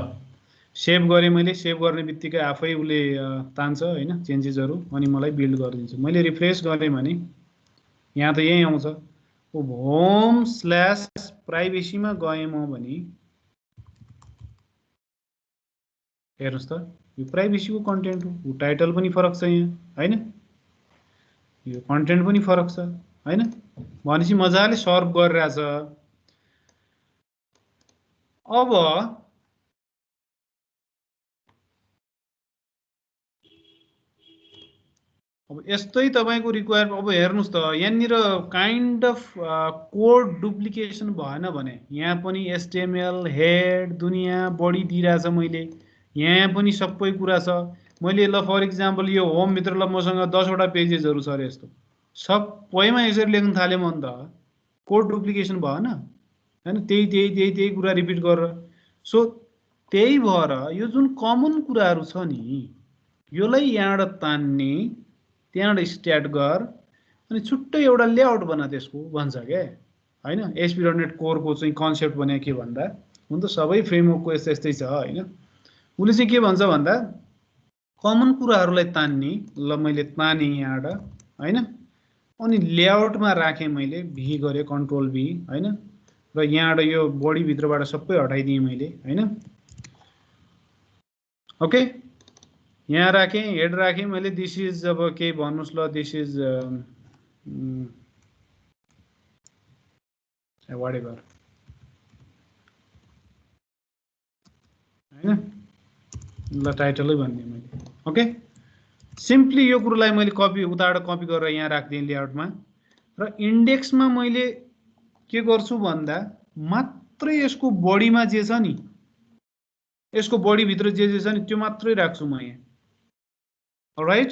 सेभ गरेँ मैले, सेभ गर्ने बित्तिकै आफै उसले तान्छ हैन चेन्जेसहरू, अनि मलाई बिल्ड गरिदिन्छ। मैले रिफ्रेस गरेँ भने यहाँ त यही आउँछ। होम स्ल्यास प्राइभेसीमा गएँ म भने हेर्नुहोस् त यो प्राइभेसीको कन्टेन्ट हो, यो टाइटल पनि फरक छ यहाँ हैन, यो कन्टेन्ट पनि फरक छ हैन। भनेपछि मजाले सर्भ गरिरहेछ। अब यस्तै तपाईको रिक्वायर। अब हेर्नुस् त यहाँनिर काइन्ड अफ कोड डुप्लिकेसन भएन भने यहाँ पनि एचटीएमएल हेड दुनिया बढी दिइरहेछ मैले, यहाँ पनि सबै कुरा छ। मैले ल फर इक्जाम्पल यो होम भित्र ल मसँग 10 वटा पेजेसहरू छ यस्तो, सबैमा यसरी लेख्न थाल्यो म त कोड डुप्लिकेसन भएन हैन। त्यही कुरा रिपिट गरेर। सो त्यही भएर यो जुन कमन कुराहरू छ नि योलाई यहाँबाट तान्ने, त्यहाँबाट स्टार्ट गर अनि छुट्टै एउटा लेआउट बना त्यसको भन्छ के हैन। ASP.NET कोरको चाहिँ कन्सेप्ट भने के भन्दा, हुन त सबै फ्रेमवर्कको यस्तै छ हैन। उसले चाहिँ के भन्छ भन्दा कमन कुराहरूलाई तान्ने। ल मैले ताने यहाँबाट हैन, अनि लेआउटमा राखेँ मैले, भी गरेँ कन्ट्रोल भी हैन, र यहाँबाट यो बडी भित्रबाट सबै हटाइदिएँ मैले हैन ओके। यहाँ राखेँ, हेड राखेँ मैले, दिस इज अब के भन्नुस् ल दिस इज वाट एभर हैन, ल टाइटलै भनिदिएँ मैले ओके। सिम्पली यो कुरालाई मैले कपी उताबाट कपी गरेर यहाँ राखिदिएँ लेआउटमा। र इन्डेक्समा मैले के गर्छु भन्दा मात्रै यसको बडीमा जे छ नि, यसको बडी भित्र जे छ नि त्यो मात्रै राख्छु म यहाँ। अलराइट,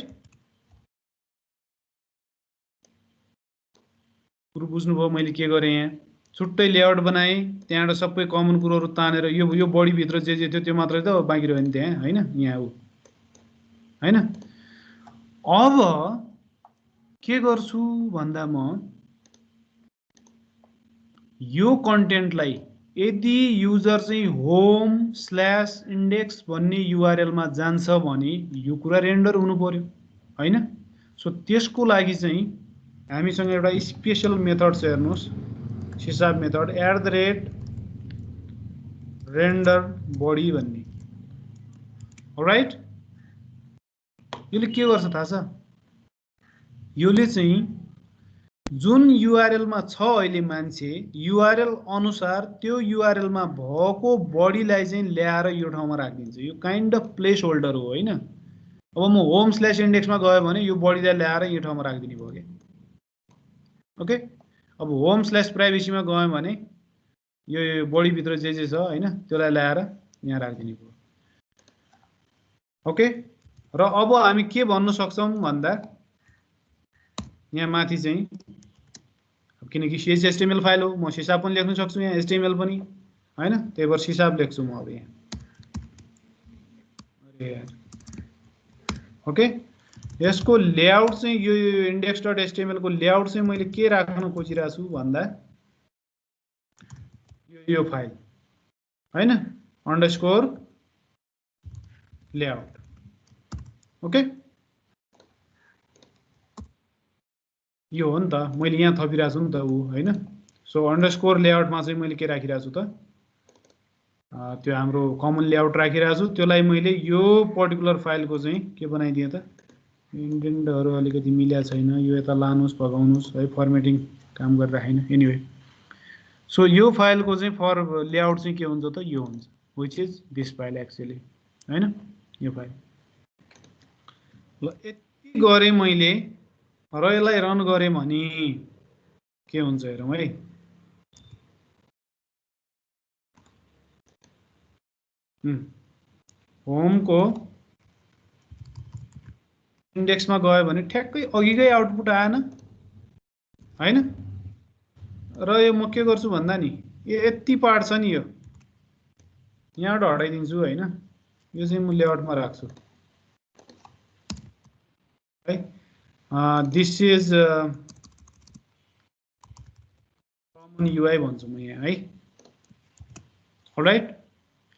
कुरो बुझ्नुभयो मैले के गरेँ। यहाँ छुट्टै लेआउट बनाएँ, त्यहाँबाट सबै कमन कुरोहरू तानेर यो बडी भित्र जे थियो त्यो मात्रै त बाँकी रह्यो नि त्यहाँ हैन, यहाँ हो हैन। अब के गर्छु भन्दा म यो कन्टेन्टलाई यदि युजर चाहिँ home/index भन्ने URL मा जान्छ भने यो कुरा रेन्डर हुनु पर्यो हैन। सो त्यसको लागि चाहिँ हामीसँग एउटा स्पेशल मेथड छ, हेर्नुहोस् सिसाब मेथड @renderbody भन्ने। अलराइट, यसले के गर्छ थाहा छ, यसले चाहिँ जुन URL मा छ अहिले मान्छे URL अनुसार त्यो URL मा भएको बडीलाई चाहिँ ल्याएर यो ठाउँमा राखिदिन्छ। यो काइन्ड अफ प्लेस होल्डर हो हैन। अब म home/index मा गयो भने यो बडीलाई ल्याएर यो ठाउँमा राखिदिनु भयो के ओके। अब home/privacy मा गयो भने यो बडी भित्र जे छ हैन त्यसलाई ल्याएर यहाँ राखिदिनु भयो ओके। र अब हामी के भन्न सक्छौं भन्दा यहाँ माथि चाहिँ, किनकि HTML फाइल हो म सिसाब पनि लेख्न सक्छु यहाँ HTML पनि हैन, त्यही भएर सिसाब लेख्छु म अब यहाँ ओके। यसको लेआउट चाहिँ यो index.html को लेआउट चाहिँ मैले के राख्न खोजिरहेको छु भन्दा यो फाइल हैन अंडरस्कोर लेआउट ओके। यो हो नि त, मैले यहाँ थपिरहेको छु नि त ऊ हैन। सो अन्डरस्कोर लेआउटमा चाहिँ मैले के राखिरहेको छु त, त्यो हाम्रो कमन लेआउट राखिरहेको छु। त्यसलाई मैले यो पर्टिकुलर फाइलको चाहिँ के बनाइदिएँ त, इन्डेन्टहरू अलिकति मिल्या छैन, यो यता लानुहोस् भगाउनुहोस् है, फर्मेटिङ काम गरिराखेन। एनिवे सो यो फाइलको चाहिँ फर लेआउट चाहिँ के हुन्छ त, यो हुन्छ, which is this file actually हैन, यो फाइल। ल यति गरेँ मैले र यसलाई रन गरेँ भने के हुन्छ हेरौँ है। होमको इन्डेक्समा गयो भने ठ्याक्कै अघिकै आउटपुट आएन हैन। र यो म के गर्छु भन्दा नि, यो यति पार्ट छ नि, यो यहाँबाट हटाइदिन्छु हैन, यो चाहिँ म लेआउटमा राख्छु है। दिस इज कमन युआई भन्छु म यहाँ है। अलराइट,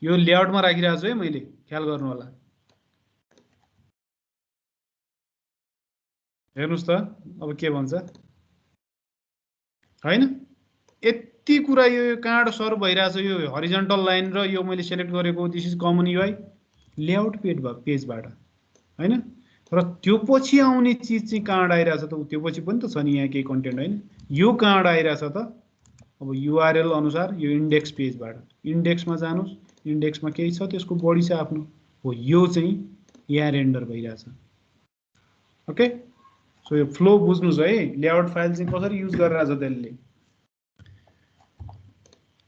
यो लेआउटमा राखिरहेको छु है मैले, ख्याल गर्नु होला। हेर्नुस् त अब के भन्छ हैन। यति कुरा यो कहाँबाट सर्भ भइरहेछ, यो हरिजन्टल लाइन र यो मैले सेलेक्ट गरेको this is common UI layout पेजबाट हैन। र त्यो पछि आउने चिज चाहिँ कहाँबाट आइरहेछ त, त्यो पछि पनि त छ नि यहाँ केही कन्टेन्ट हैन। यो कहाँबाट आइरहेछ त, अब युआरएल अनुसार यो इन्डेक्स पेजबाट, इन्डेक्समा जानुस्, इन्डेक्समा केही छ त्यसको बढी छ आफ्नो हो, यो चाहिँ यहाँ रेन्डर भइरहेछ। ओके, सो यो फ्लो बुझ्नुस् है, लेआउट फाइल चाहिँ कसरी युज गरिरहेछ त्यसले।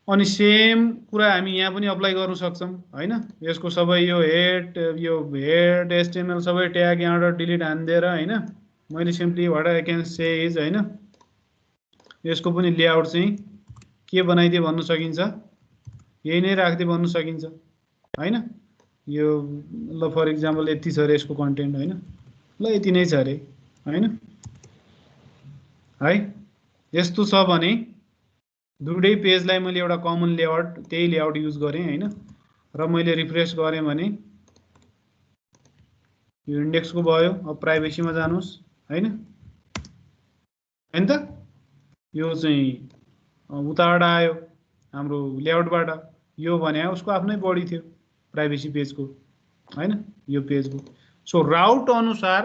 अनि सेम कुरा हामी यहाँ पनि अप्लाई गर्न सक्छौँ हैन। यसको सबै यो हेड एचटीएमएल सबै ट्याग यहाँबाट डिलिट हानिदिएर हैन, मैले simply what I can say is हैन, यसको पनि लेआउट चाहिँ के बनाइदिए भन्न सकिन्छ, यही नै राख्दै भन्न सकिन्छ हैन। यो ल फर इक्जाम्पल यति छ रे यसको कन्टेन्ट हैन, ल यति नै छ रे हैन है। यस्तो छ भने दुईटै पेजलाई मैले एउटा कमन लेआउट, त्यही लेआउट युज गरेँ हैन। र मैले रिफ्रेश गरेँ भने यो इन्डेक्सको भयो। अब प्राइभेसीमा जानुहोस् हैन, हैन त, यो चाहिँ उताबाट आयो हाम्रो लेआउटबाट, यो भने उसको आफ्नै बढी थियो प्राइभेसी पेजको हैन, यो पेजको। सो राउट अनुसार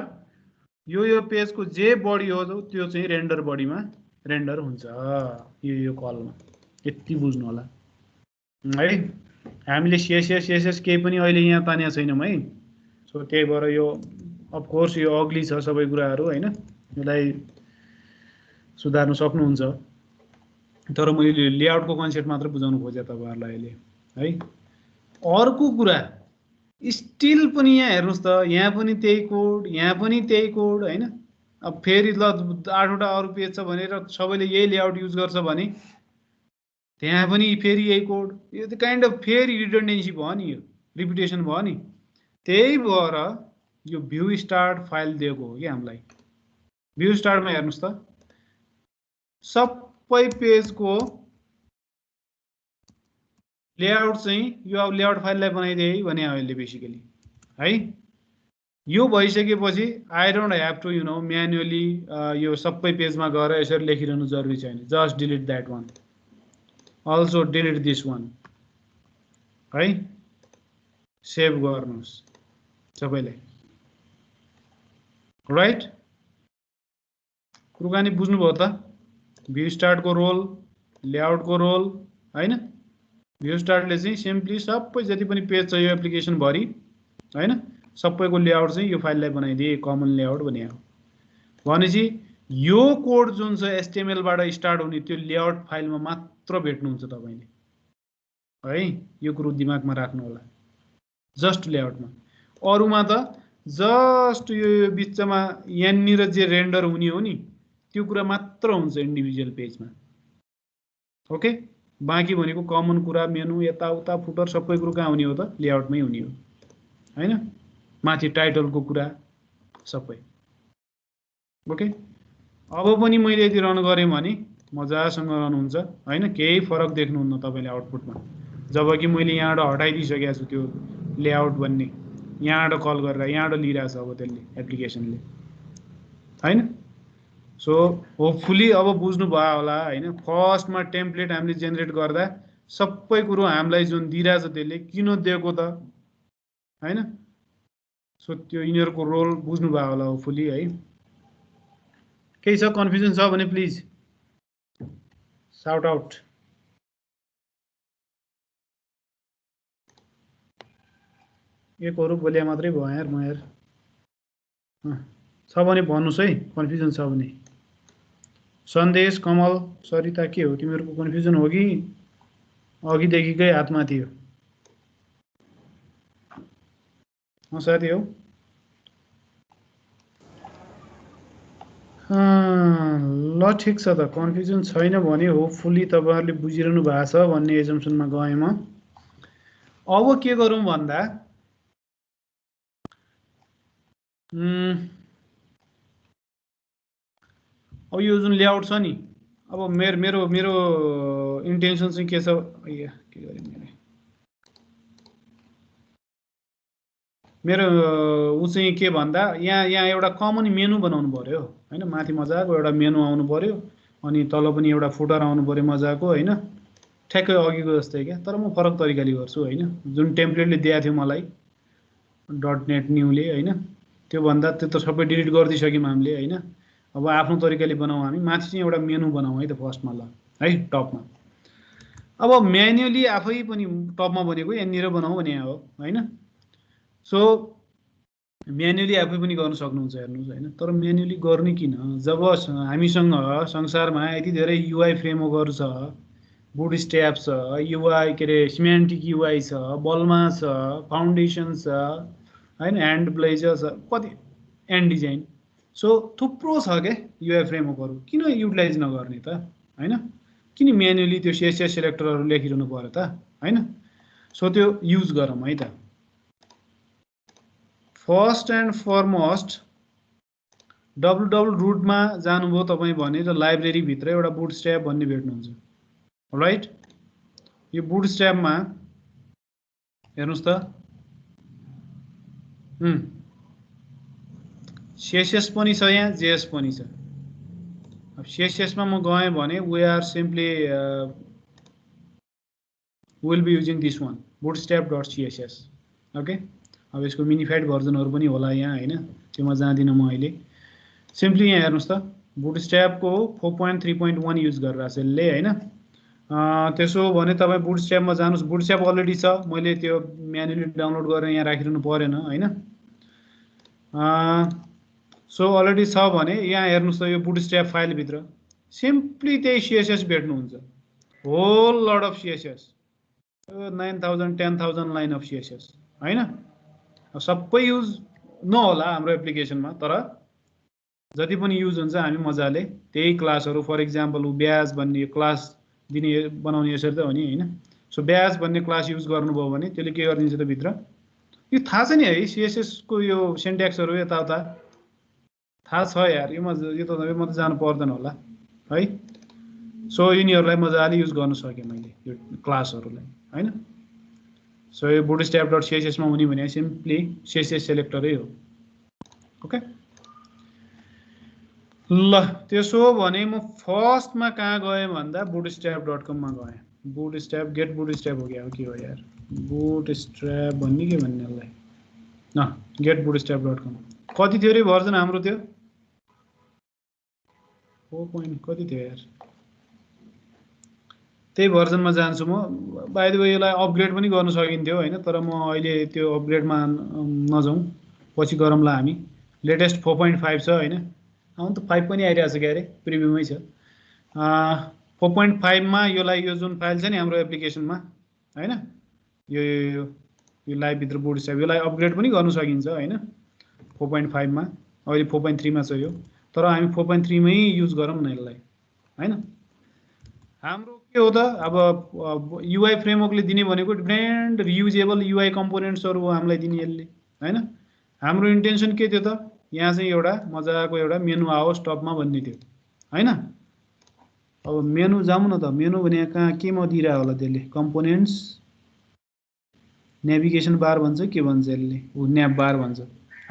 यो पेजको जे बढी हो त्यो चाहिँ रेन्डर बढीमा रेन्डर हुन्छ यो कलमा। यति बुझ्नु होला है। हामीले सीएसएस केही पनि अहिले यहाँ तानेको छैनौँ है। सो त्यही भएर यो अफकोर्स यो अग्ली छ सबै कुराहरू हैन, यसलाई सुधार्न सक्नुहुन्छ। तर मैले लेआउटको कन्सेप्ट मात्र बुझाउनु खोजेँ तपाईँहरूलाई अहिले है। अर्को कुरा स्टिल पनि यहाँ हेर्नुहोस् त, यहाँ पनि त्यही कोड, यहाँ पनि त्यही कोड हैन। अब फेरि ल 8वटा अरू पेज छ भनेर सबैले यही लेआउट युज गर्छ भने त्यहाँ पनि फेरि यही कोड, यो त काइन्ड अफ फेरि रिडन्डेन्सी भयो नि, यो रिपिटेसन भयो नि। त्यही भएर यो भ्यू स्टार्ट फाइल दिएको हो कि हामीलाई। भ्यू स्टार्टमा हेर्नुहोस् त, सबै पेजको लेआउट चाहिँ यो अब लेआउट फाइललाई बनाइदिए भने अहिले बेसिकली है। यो भइसकेपछि I don't have to manually यो सबै पेजमा गएर यसरी लेखिरहनु जरुरी छैन। Just delete that one, also delete this one है। सेभ गर्नुहोस् सबैलाई, राइट। कुराकानी बुझ्नुभयो त, भ्यू स्टार्टको रोल, लेआउटको रोल हैन। भ्यू स्टार्टले चाहिँ सिम्पली सबै जति पनि पेज छ यो एप्लिकेसन भरि हैन, सबैको लेआउट चाहिँ यो फाइललाई बनाइदिए कमन लेआउट भने भनेपछि यो कोड जुन छ एचटीएमएल बाट स्टार्ट हुने त्यो लेआउट फाइलमा मात्र भेट्नुहुन्छ तपाईले है। यो कुरो दिमागमा राख्नु होला, जस्ट लेआउटमा। अरुमा त जस्ट यो बिचमा यहाँनिर जे रेन्डर हुने हो नि त्यो कुरा मात्र हुन्छ इन्डिभिजुअल पेजमा। ओके, बाँकी भनेको कमन कुरा, मेनु यताउता फुटर सबै कुरो कहाँ हुने हो त, लेआउटमै हुने हो हैन। माथि टाइटलको कुरा सबै। ओके, अब पनि मैले यदि रन गरेँ भने मजासँग रन हुन्छ हैन, केही फरक देख्नुहुन्न तपाईले आउटपुटमा। जबकि मैले यहाँबाट हटाइदिइसकेको छु त्यो लेआउट भन्ने, यहाँबाट कल गरेर यहाँबाट लिइरहेछ अब त्यसले एप्लिकेसनले हैन। सो होपफुली अब बुझ्नु भयो होला हैन फर्स्टमा टेम्प्लेट हामीले जेनेरेट गर्दा सबै कुरो हामीलाई जुन दिइरहेछ त्यसले किन दिएको त हैन सो त्यो यिनीहरूको रोल बुझ्नु भयो होला होपफुली है केही छ कन्फ्युजन छ भने प्लिज साउट आउट एकहरु बोले मात्रै भयो यार म यार छ भने भन्नुस् है कन्फ्युजन छ भने सन्देश कमल सरिता के हो तिमीहरूको कन्फ्युजन हो कि अघिदेखिकै हातमा थियो साथी हो ल ठिक छ त कन्फ्युजन छैन भने होपफुली तपाईहरुले बुझिरहनु भएको छ भन्ने एजम्पसनमा गएँ म अब के गरौँ भन्दा अब यो जुन लेआउट छ नि अब मेरो मेरो इन्टेन्सन चाहिँ के छ के गरे मेरो उ चाहिँ के भन्दा यहाँ एउटा कमन मेनु बनाउनु पर्यो हैन माथि मजाको एउटा मेनु आउनु पर्यो अनि तल पनि एउटा फुटर आउनु पर्यो मजाको हैन ठ्याक्कै अघिको जस्तै क्या तर म फरक तरिकाले गर्छु हैन जुन टेम्प्लेटले दिएको थियो मलाई .net न्यूले हैन त्यो भन्दा त्यो त सबै डिलिट गरिदिसक्यौं हामीले हैन अब आफ्नो तरिकाले बनाऊ हामी माथि चाहिँ एउटा मेनु बनाऊ है त फर्स्टमा ल है टपमा अब म्यानुअली आफै पनि टपमा बनेको यहाँनिर बनाऊ भने हो हैन सो म्यानुअली आफै पनि गर्न सक्नुहुन्छ हेर्नुस् हैन तर म्यानुअली गर्ने किन जब हामीसँग संसारमा यति धेरै युआई फ्रेमवर्कहरु छ बुटस्ट्र्याप छ युआई के रे सिमेन्टिक युआई छ बल्मा छ फाउन्डेसन छ हैन ह्यान्ड ब्लेजर छ कति एन्ड डिजाइन सो थुप्रो छ के युआई फ्रेमवर्कहरु किन युटिलाइज नगर्ने त हैन किन म्यानुअली त्यो सीएसएस सेलेक्टरहरु लेखिरहनु पर्यो त हैन सो त्यो युज गरौँ है त फर्स्ट एन्ड फरमोस्ट www रुटमा जानुभयो तपाई भने र लाइब्रेरी भित्र एउटा बुटस्ट्र्याप भन्ने भेट्नुहुन्छ राइट यो बुटस्ट्र्यापमा हेर्नुस् त सीएसएस पनि छ यहाँ जेएस पनि छ अब सीएसएस मा म गएँ भने we are simply will be using this one bootstrap.css okay अब यसको मिनिफाइड भर्जनहरु पनि होला यहाँ हैन त्योमा जाँदिन म अहिले सिम्पली यहाँ हेर्नुस् त बुटस्ट्र्याप को 4.3.1 युज गरिरहेको छ यसले हैन त्यसो भने तपाई बुटस्ट्र्याप मा जानुस् बुटस्ट्र्याप अलरेडी छ मैले त्यो म्यानुअली डाउनलोड गरेर यहाँ राखिरहनु पर्दैन हैन सो अलरेडी छ भने यहाँ हेर्नुस् त यो बुटस्ट्र्याप फाइल भित्र सिम्पली त्यही सीएसएस भेट्नुहुन्छ whole lot of CSS 9000 10000 line of CSS हैन सबै युज नहोला हाम्रो एप्लिकेसनमा तर जति पनि युज हुन्छ हामी मजाले त्यही क्लासहरु फर एक्जाम्पल ब्याज भन्ने क्लास दिने बनाउने यसरी त हो नि हैन सो ब्याज भन्ने क्लास युज गर्नुभयो भने त्यसले के गर्दिन्छ त भित्र यो थाहा छ नि है सीएसएस को यो सिन्ट्याक्सहरु यताउता थाहा छ यार यो म त जानु पर्दैन होला है सो यिनीहरुलाई मजाले युज गर्न सके मैले यो क्लासहरुलाई हैन सो यो bootstrap.css मा हुने भने सिम्पली सीएसएस सेलेक्टरै हो ओके ल त्यसो भने म फर्स्टमा कहाँ गएँ भन्दा bootstrap.com मा गएँ bootstrap get bootstrap हो के हो यार bootstrap भन्ने के भन्नेलाई न get bootstrap.com कति थियो रे भर्जन हाम्रो त्यो 4. कति थियो यार त्यही भर्जनमा जान्छु म बाइ द वे यसलाई अपग्रेड पनि गर्न सकिन्थ्यो हैन तर म अहिले त्यो अपग्रेडमा नजाउँ पछि गरौँला हामी लेटेस्ट 4.5 छ हैन आउन त 5 पनि आइरहेछ के अरे प्रिभ्यूमै छ 4.5 मा यो जुन फाइल छ नि हाम्रो एप्लिकेसनमा हैन यो लाइभ भित्र बुटस्ट्र्याप यसलाई अपग्रेड पनि गर्न सकिन्छ हैन 4.5 मा अहिले 4.3 मा छ यो तर हामी 4.3 मै युज गरौँ न यसलाई हैन हाम्रो के हो त अब युआई फ्रेमवर्कले दिने भनेको डिफरेन्ट रियुजेबल युआई कम्पोनेन्ट्सहरु हामीलाई दिने यसले हैन हाम्रो इन्टेन्सन के थियो त यहाँ चाहिँ एउटा मजाको एउटा मेनु आओस् टपमा भन्ने थियो हैन अब मेनु जाउँ न त मेनु भने कहाँ के म दिइरा होला त्यसले कम्पोनेन्ट्स नेभिगेसन बार भन्छ के भन्छ यसले न्याप बार भन्छ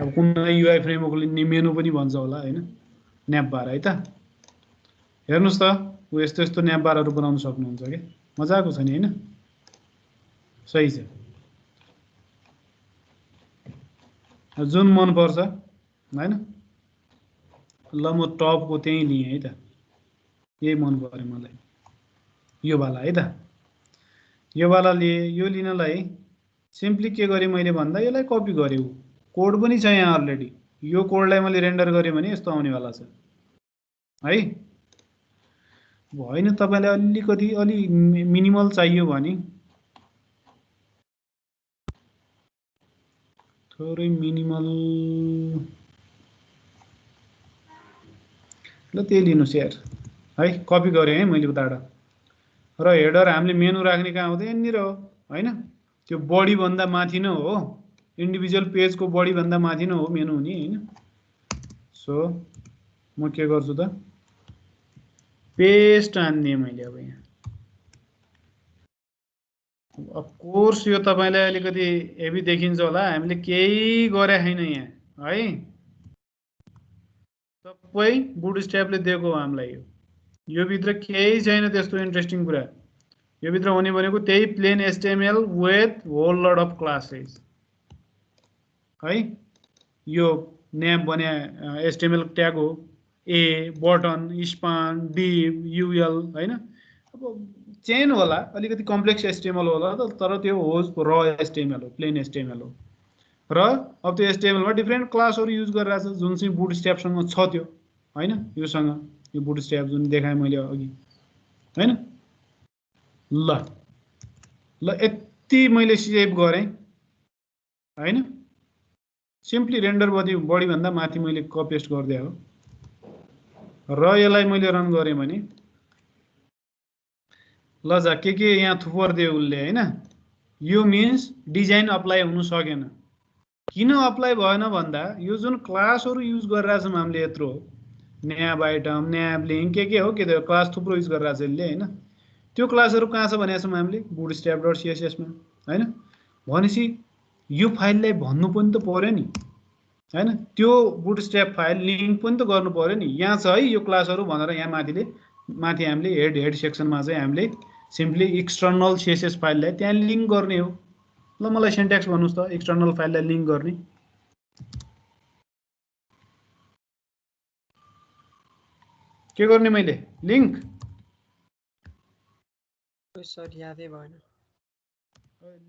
अब कुनै युआई फ्रेमवर्कले मेनु पनि भन्छ होला हैन न्याप बार है त हेर्नुस् त उ यस्तो यस्तो न्यापबारहरू बनाउन सक्नुहुन्छ के मजाको छ नि हैन सही छ जुन मन पर्छ हैन ल म टपको त्यही लिएँ है त यही मन पर्यो मलाई यो वाला है त यो वाला लिए यो लिनलाई सिम्पली के गरेँ मैले भन्दा यसलाई कपी गरेँ कोड पनि छ यहाँ अलरेडी यो कोडलाई मैले रेन्डर गरेँ भने यस्तो आउने वाला छ है होइन तपाईलाई अलिकति अलि मिनिमल चाहियो भने थोरै मिनिमल ल त्यही लिनुस् यार है कपी गरेँ है मैले उताबाट र हेडर हामीले मेनु राख्ने कहाँ हो त यहाँनिर हो हैन त्यो बडी भन्दा माथि नै हो इन्डिभिजुअल पेजको बडी भन्दा माथि नै हो मेनु हुने हैन सो म के गर्छु त पेस्ट हान्ने मैले अब यहाँ अफ कोर्स यो तपाईलाई अलिकति हेभी देखिन्छ होला हामीले केही गरे छैन यहाँ है सबै बुटस्ट्र्यापले दिएको हो हामीलाई यो भित्र केही छैन त्यस्तो इन्ट्रेस्टिङ कुरा यो भित्र हुने भनेको त्यही plain HTML with whole lot of classes है यो न्याप बने एचटीएमएल ट्याग हो a button span div UL हैन अब चेन होला अलिकति कम्प्लेक्स एचटीएमएल होला तर त्यो होज र एचटीएमएल हो प्लेन एचटीएमएल हो र अब त्यो एचटीएमएल मा डिफरेन्ट क्लासहरु युज गरिरहेछ जुन चाहिँ बुटस्ट्र्यापसँग छ त्यो हैन योसँग यो बुटस्ट्र्याप जुन देखाए मैले अघि हैन ल यति मैले सेभ गरेँ हैन सिम्पली रेन्डर बडी भन्दा माथि मैले कपी पेस्ट गर्दै हो र यसलाई मैले रन गरेँ भने ल जा के यहाँ थुपर्दियो उसले हैन यो मिन्स डिजाइन अप्लाई हुन सकेन किन अप्लाई भएन भन्दा यो जुन क्लासहरु युज गरिरहेछौं हामीले यत्रो न्याब आइटम न्याब लिंक के हो के क्लास थुप्रो युज गरिरहेछ यसले हैन त्यो क्लासहरु कहाँ छ भनेको छौं हामीले bootstrap.css मा हैन भनेसी यो फाइललाई भन्नु पनि त पर्यो नि हैन त्यो bootstrap फाइल लिंक पनि त गर्नु पर्यो नि यहाँ छ है यो क्लासहरु भनेर यहाँ माथि हामीले हेड सेक्सनमा चाहिँ हामीले सिम्पली एक्सटर्नल css फाइललाई त्यहाँ लिंक गर्ने हो ल मलाई सिन्ट्याक्स भन्नुस् त एक्सटर्नल फाइललाई लिंक गर्ने के गर्ने मैले लिंक सर यादै भएन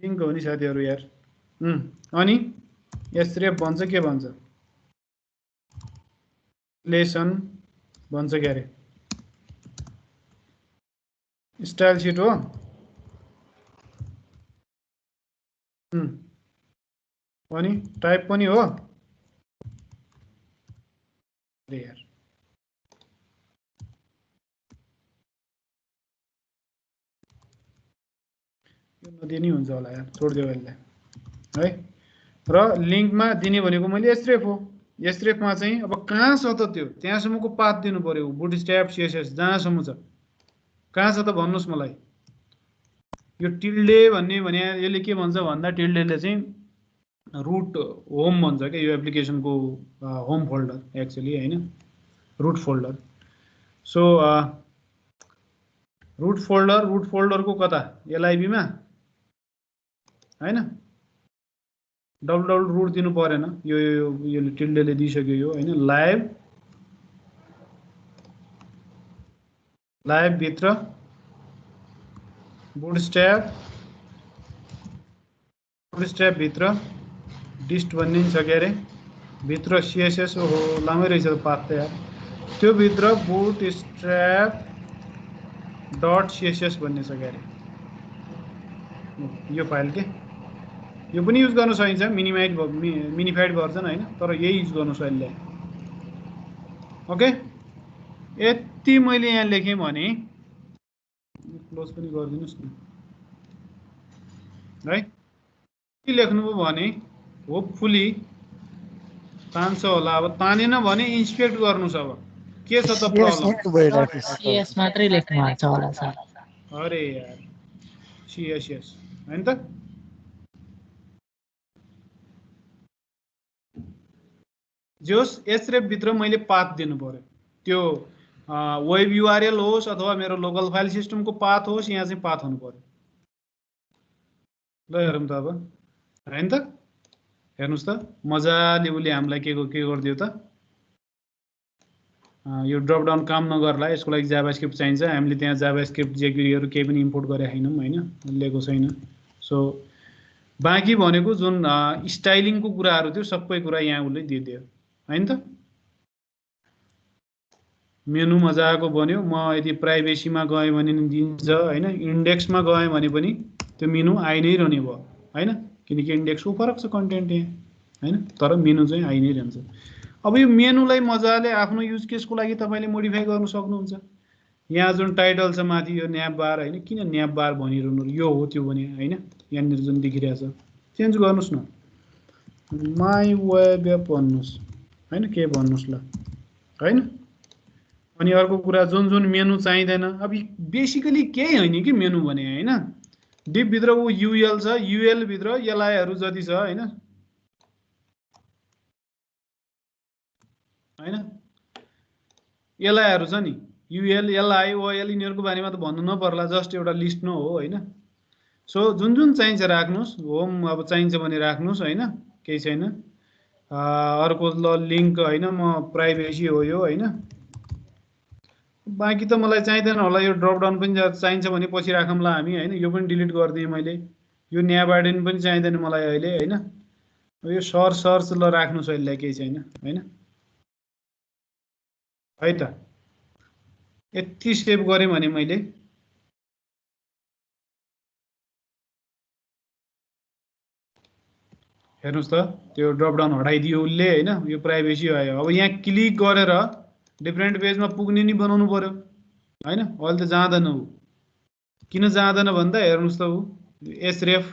लिंक हो नि साथीहरु यार अनि href भन्छ के भन्छ लेसन भन्छ के अरे स्टाइल शीट हो अनि टाइप पनि हो अरे यार यो नदिने हुन्छ होला यार छोड्देऊ यसलाई है र लिंकमा दिने भनेको मैले href हो href मा चाहिँ अब कहाँ छ त त्यो त्यहाँसम्मको पाथ दिनु पर्यो bootstrap css जहाँसम्म छ कहाँ छ त भन्नुस् मलाई यो टिल्डे भन्ने भने यसले के भन्छ भन्दा टिल्डेले चाहिँ रूट होम भन्छ के यो एप्लिकेसनको होम फोल्डर एक्चुअली हैन रूट फोल्डर सो रूट फोल्डरको कता lib मा हैन डबल रूट दिनु परेन यो टिल्डेले दिइसक्यो यो हैन लाइभ भित्र bootstrap भित्र डिस्ट भन्ने छ के अरे भित्र css हो लामै रहेछ पाथ त यार त्यो भित्र bootstrap.css भन्ने छ के अरे यो फाइल के यो पनि युज गर्न सकिन्छ मिनिफाइड भर्जन हैन तर यही युज गर्नु सकिन्छ ओके यति मैले यहाँ लेखेँ भने क्लोज पनि गरिदिनुस् न है के लेख्नुभयो भने होपफुली तान्छ होला अब तानेन भने इन्स्पेक्ट गर्नुस् अब के छ त प्रब्लम सीएस मात्रै लेख्नु भएको छ होला सर अरे यार सीएस हैन त जोस href भित्र मैले पाथ दिनु पर्यो त्यो वेब युआरएल होस् अथवा मेरो लोकल फाइल सिस्टमको पाथ होस्, यहाँ चाहिँ पाथ हुनु पर्यो। ल हेरौँ त अब, होइन त? हेर्नुहोस् त मजाले उसले हामीलाई के गरिदियो त, यो ड्रप डाउन काम नगर्ला, यसको लागि जाभास्क्रिप्ट चाहिन्छ। हामीले त्यहाँ जाभास्क्रिप्ट जेक्युरीहरू केही पनि इम्पोर्ट गरेका छैनौँ, होइन, लिएको छैन। सो बाँकी भनेको जुन स्टाइलिङको कुराहरू थियो सबै कुरा यहाँ उसले दिइदियो, होइन त? मेनु मजाको बन्यो। म यदि प्राइभेसीमा गएँ भने नि दिन्छ, होइन, इन्डेक्समा गएँ भने पनि त्यो मेनु आइ नै रहने भयो, होइन, किनकि इन्डेक्सको फरक छ कन्टेन्ट यहाँ, होइन, तर मेनु चाहिँ आइ नै रहन्छ। अब यो मेनुलाई मजाले आफ्नो युज केसको लागि तपाईँले मोडिफाई गर्नु सक्नुहुन्छ। यहाँ जुन टाइटल छ माथि यो न्याप बार, होइन, किन न्याप बार भनिरहनु, यो हो त्यो भने, होइन, यहाँनिर जुन देखिरहेछ चेन्ज गर्नुहोस् न, माई वेब एप भन्नुहोस्, होइन, के भन्नुहोस् ल, होइन। अनि अर्को कुरा जुन जुन मेनु चाहिँदैन, अब बेसिकली केही होइन कि मेनु भने, होइन, डिपभित्र ऊ युएल छ, युएलभित्र एलआईहरू जति छ, होइन, होइन, एलआईहरू छ नि, युएल एलआई ओएल यिनीहरूको बारेमा त भन्नु नपर्ला, जस्ट एउटा लिस्ट न हो, होइन। सो जुन जुन चाहिन्छ राख्नुहोस्, होम अब चाहिन्छ भने राख्नुहोस्, होइन, केही छैन। अर्को ल लिङ्क, होइन, म प्राइभेसी हो यो, होइन, बाँकी त मलाई चाहिँदैन होला। यो ड्रप डाउन पनि चाहिन्छ भने पछि राखौँला हामी, होइन, यो पनि डिलिट गरिदिएँ मैले। यो न्याब आइडेन पनि चाहिँदैन मलाई अहिले, होइन। यो सर्च ल राख्नुहोस् अहिलेलाई, केही छैन, होइन, है त। यति सेभ गरेँ भने मैले हेर्नुहोस् त त्यो ड्रप डाउन हटाइदियो उसले, होइन, यो प्राइभेसी आयो। अब यहाँ क्लिक गरेर डिफ्रेन्ट पेजमा पुग्ने नि बनाउनु पर्यो, होइन, अहिले त जाँदैन ऊ। किन जाँदैन भन्दा हेर्नुहोस् त ऊ एसरेफ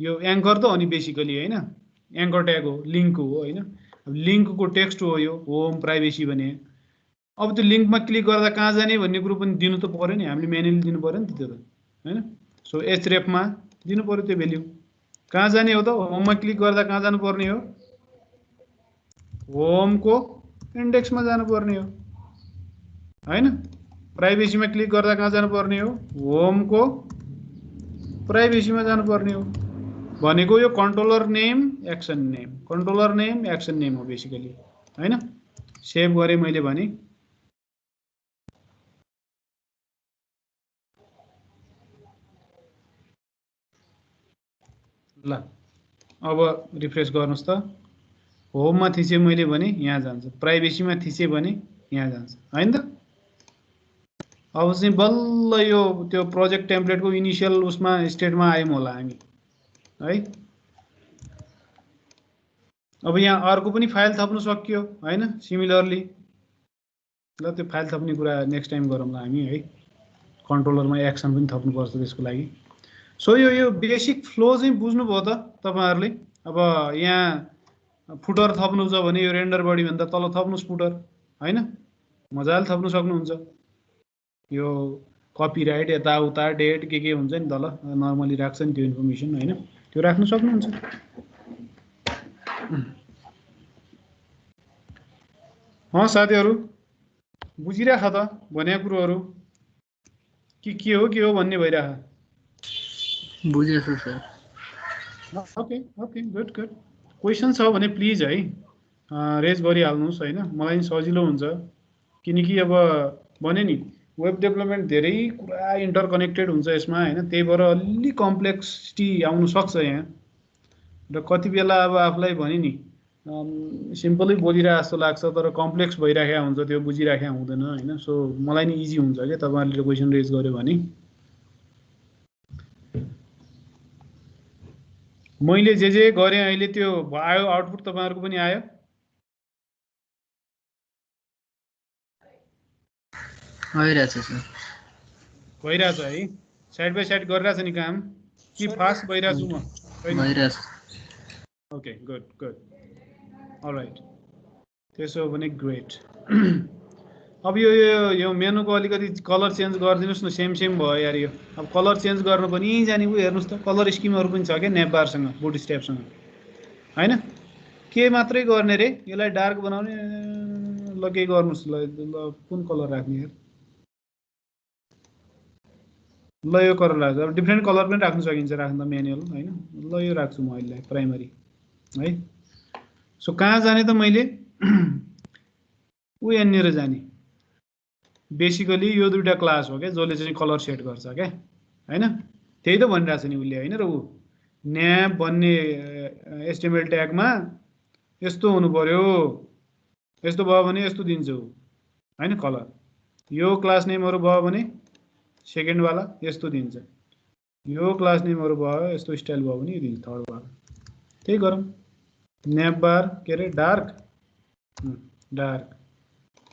यो एङ्कर त हो नि बेसिकली, होइन, एङ्कर ट्याग हो, लिङ्क हो, होइन, लिङ्कको टेक्स्ट हो यो होम प्राइभेसी भने। अब त्यो लिङ्कमा क्लिक गर्दा कहाँ जाने भन्ने कुरो पनि दिनु त पर्यो नि, हामीले म्यानुअली दिनु पर्यो नि त त्यो त, होइन। सो एचरेफमा दिनु पर्यो त्यो भेल्यु। कहाँ जाने हो त, होममा क्लिक गर्दा कहाँ जानुपर्ने हो, होमको इन्डेक्समा जानुपर्ने हो, होइन। प्राइभेसीमा क्लिक गर्दा कहाँ जानुपर्ने हो, होमको प्राइभेसीमा जानुपर्ने हो। भनेको यो controller name action name, controller name action name हो बेसिकली, होइन। सेभ गरेँ मैले भने ल, अब रिफ्रेस गर्नुहोस् त। होममा थिचेँ मैले भने यहाँ जान्छ, प्राइभेसीमा थिचेँ भने यहाँ जान्छ, होइन त। अब चाहिँ बल्ल यो त्यो प्रोजेक्ट टेम्प्लेटको इनिसियल उसमा स्टेटमा आयौँ होला हामी, है। अब यहाँ अर्को पनि फाइल थप्नु सक्यो, होइन, सिमिलरली। ल त्यो फाइल थप्ने कुरा नेक्स्ट टाइम गरौँला हामी, है। कन्ट्रोलरमा एक्सन पनि थप्नुपर्छ त्यसको लागि। सो यो बेसिक फ्लो चाहिँ बुझ्नुभयो त तपाईँहरूले। अब यहाँ फुटर थप्नु छ भने यो रेन्डर बडीभन्दा तल थप्नुहोस् फुटर, होइन, मजाले थप्नु सक्नुहुन्छ। यो कपिराइट यताउता डेट के हुन्छ नि तल नर्मली राख्छ नि त्यो इन्फर्मेसन, होइन, त्यो राख्नु सक्नुहुन्छ। साथीहरू बुझिराख त भनेको कुरोहरू के हो भन्ने भइराख। बुझेछ सर। Okay good. क्वेसन छ भने प्लिज है रेज गरिहाल्नुहोस्, होइन, मलाई नि सजिलो हुन्छ। किनकि अब भने नि वेब डेभलपमेन्ट धेरै कुरा इन्टरकनेक्टेड हुन्छ यसमा, होइन, त्यही भएर अलि कम्प्लेक्सिटी आउनु सक्छ यहाँ। र कति बेला अब आफूलाई भने नि सिम्पलै बोलिरहेको जस्तो लाग्छ तर कम्प्लेक्स भइराखेको हुन्छ, त्यो बुझिराखेको हुँदैन, होइन। सो मलाई नि इजी हुन्छ क्या तपाईँहरूले क्वेसन रेज गर्यो भने। मैले जे गरेँ अहिले त्यो आयो आउटपुट, तपाईँहरूको पनि आयो? भइरहेछ सर। भइरहेछ है, साइड बाई साइड गरिरहेछ नि काम कि फास्ट भइरहेछु म? भइरहेछ। ओके गुड अलराइट, त्यसो हो भने ग्रेट। अब यो मेनुको अलिकति कलर चेन्ज गरिदिनुहोस् न, सेम भयो यार यो। अब कलर चेन्ज गर्नु पनि जाने ऊ हेर्नुहोस् त, कलर स्किमहरू पनि छ क्या न्याप बारसँग, बुट स्ट्र्यापसँग, होइन। के मात्रै गर्ने रे, यसलाई डार्क बनाउने, ल के गर्नुस् ल कुन कलर राख्ने यार ल यो कलर राख्छु अब डिफ्रेन्ट कलर पनि राख्न सकिन्छ राख्दा म्यानुअल हैन ल यो राख्छु म अहिले प्राइमरी है सो कहाँ जाने त मैले उ यहाँनिर जाने बेसिकली यो दुईटा क्लास हो क्या जसले चाहिँ कलर सेट गर्छ क्या हैन त्यही त भनिरहेछ नि उसले हैन र ऊ न्याप भन्ने एचटीएमएल ट्यागमा यस्तो हुनु पर्यो यस्तो भयो भने यस्तो दिन्छ ऊ हैन कलर यो क्लास नेमहरु भयो भने सेकेन्ड वाला यस्तो दिन्छ यो क्लास नेमहरु भयो यस्तो स्टाइल भयो भने यो दिन्छ थर्ड वाला त्यही गरौँ न्याप बार के रे डार्क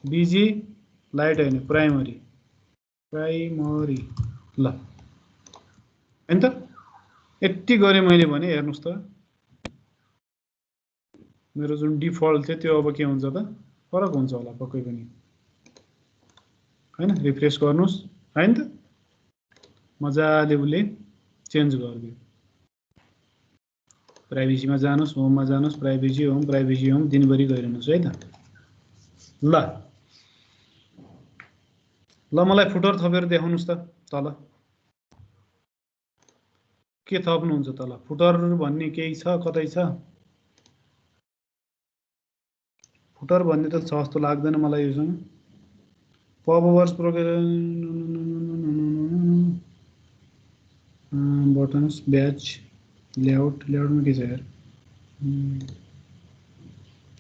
बीजी लाइट हैन प्राइमरी ल हैन त यति गरे मैले भने हेर्नुस् त मेरो जुन डिफल्ट थियो त्यो अब के हुन्छ त फरक हुन्छ होला पक्कै पनि हैन रिफ्रेश गर्नुस् हैन त मजाले उले चेन्ज गर्दियो प्राइभेसीमा जानुस् होममा जानुस् प्राइभेसी होम दिनभरि गरिरहनुस् है त ल मलाई फुटर थपेर देखाउनुस् त तल के थप्नुहुन्छ तल फुटर भन्ने केही छ कतै छ फुटर भन्ने त छ जस्तो लाग्दैन मलाई योसँग पपवर्स प्रोग्राम बटन्स ब्याच लेआउटमा के छ यार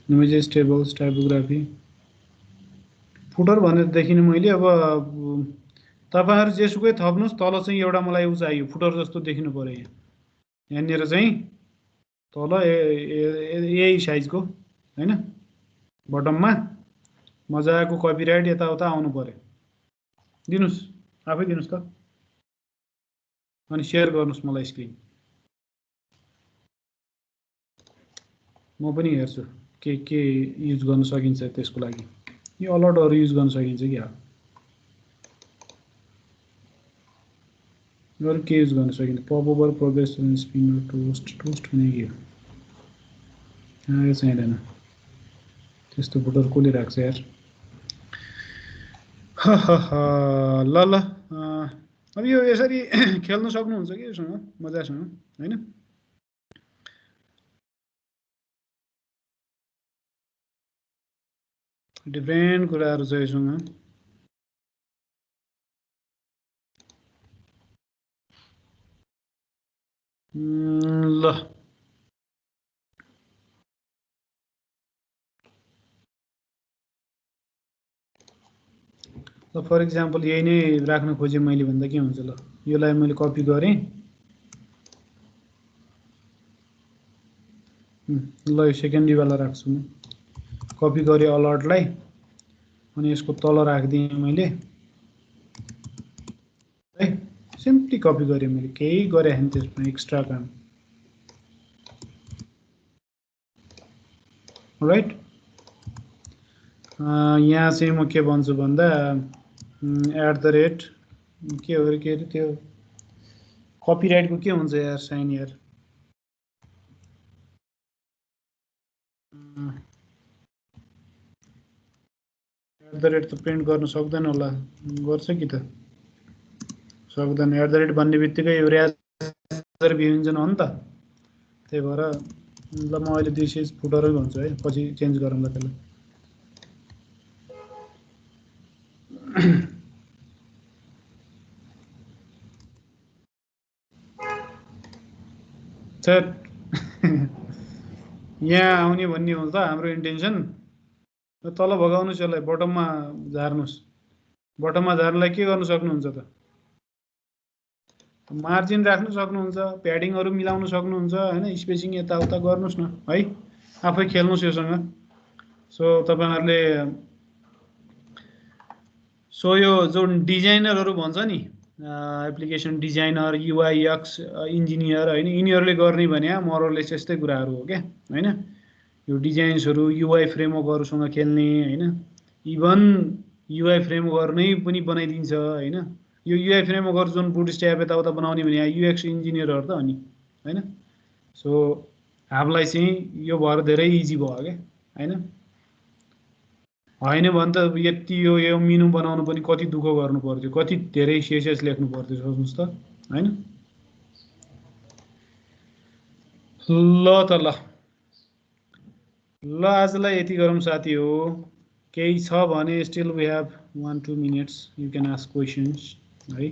इमेजेस टेबल्स टाइपोग्राफी फुटर भनेर देखिने मैले अब तपाईहरु जेसुकै थप्नुस् तल चाहिँ एउटा मलाई उ चाहियो फुटर जस्तो देखिनु पर्यो यहाँ यहाँनिर चाहिँ तल यही साइजको हैन बटममा मजाको कपिराइट यताउता आउनु पर्यो दिनुस् आफै दिनुस् त अनि शेयर गर्नुस् मलाई स्क्रिन म पनि हेर्छु के युज गर्न सकिन्छ त्यसको लागि यो अलर्टहरु युज गर्न सकिन्छ कि अरु के युज गर्न सकिन्छ पपओभर प्रोग्रेस स्पिनर टोस्ट भने के हो छैन त्यस्तो फुटर कसले राख्छ यार ल अब यो यसरी खेल्न सक्नुहुन्छ कि योसँग मजासँग हैन डिफ्रेन्ट कुराहरु छ योसँग ल फर एक्जाम्पल यही नै राख्न खोजे मैले भन्दा के हुन्छ ल योलाई मैले कपी गरे ल यो सेकेन्डरी वाला राख्छु म कपी गरे अलर्टलाई अनि यसको तल राख्दिए मैले है सिम्पली कपी गरे मैले केही गरे हैन त्यसमा एक्स्ट्रा काम राइट यहाँ चाहिँ म के भन्छु भन्दा @ के हो रे के त्यो कपिराइट को के हुन्छ यार साइन यार @ त प्रिन्ट गर्न सक्दैन होला गर्छ कि त सक्दैन @ भन्ने बित्तिकै यो रेजर व्यञ्जन हो नि त त्यही भएर ल म अहिले 200 फुटरै भन्छु है पछि चेन्ज गरौँला त्यसलाई यहाँ आउने भन्ने हो त हाम्रो इन्टेन्सन तल भगाउनुस् यसलाई बटममा झार्नुस् बटममा झार्नलाई के गर्न सक्नुहुन्छ त मार्जिन राख्न सक्नुहुन्छ प्याडिङहरु मिलाउन सक्नुहुन्छ हैन स्पेसिङ यताउता गर्नुस् न है आफै खेल्नुस् योसँग सो तपाईहरुले सो यो जुन डिजाइनरहरु भन्छ नि application designer UI x engineer हैन यिनीहरुले गर्ने भने मोरलेस यस्तै कुराहरु हो के हैन यो डिजाइन्सहरु युआई फ्रेमवर्कहरुसँग खेल्ने हैन इभन युआई फ्रेमवर्क नै पनि बनाइदिन्छ हैन यो युआई फ्रेमवर्क जुन बुटस्ट्र्याप यताउता बनाउने भने युएक्स इन्जिनियरहरु त हो नि हैन सो हामीलाई चाहिँ यो भएर धेरै इजी भयो के हैन होइन भने त यति यो मेनु बनाउनु पनि कति दुःख गर्नु पर्थ्यो, कति धेरै CSS लेख्नु पर्थ्यो सोच्नुस् त हैन। ल त ल आजलाई यति गरौँ साथी हो। केही छ भने still we have 1-2 minutes, you can ask questions है।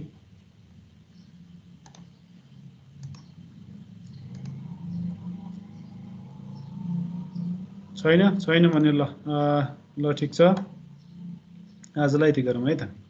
छैन भने ल ठिक छ, आजलाई यति गरौँ है त।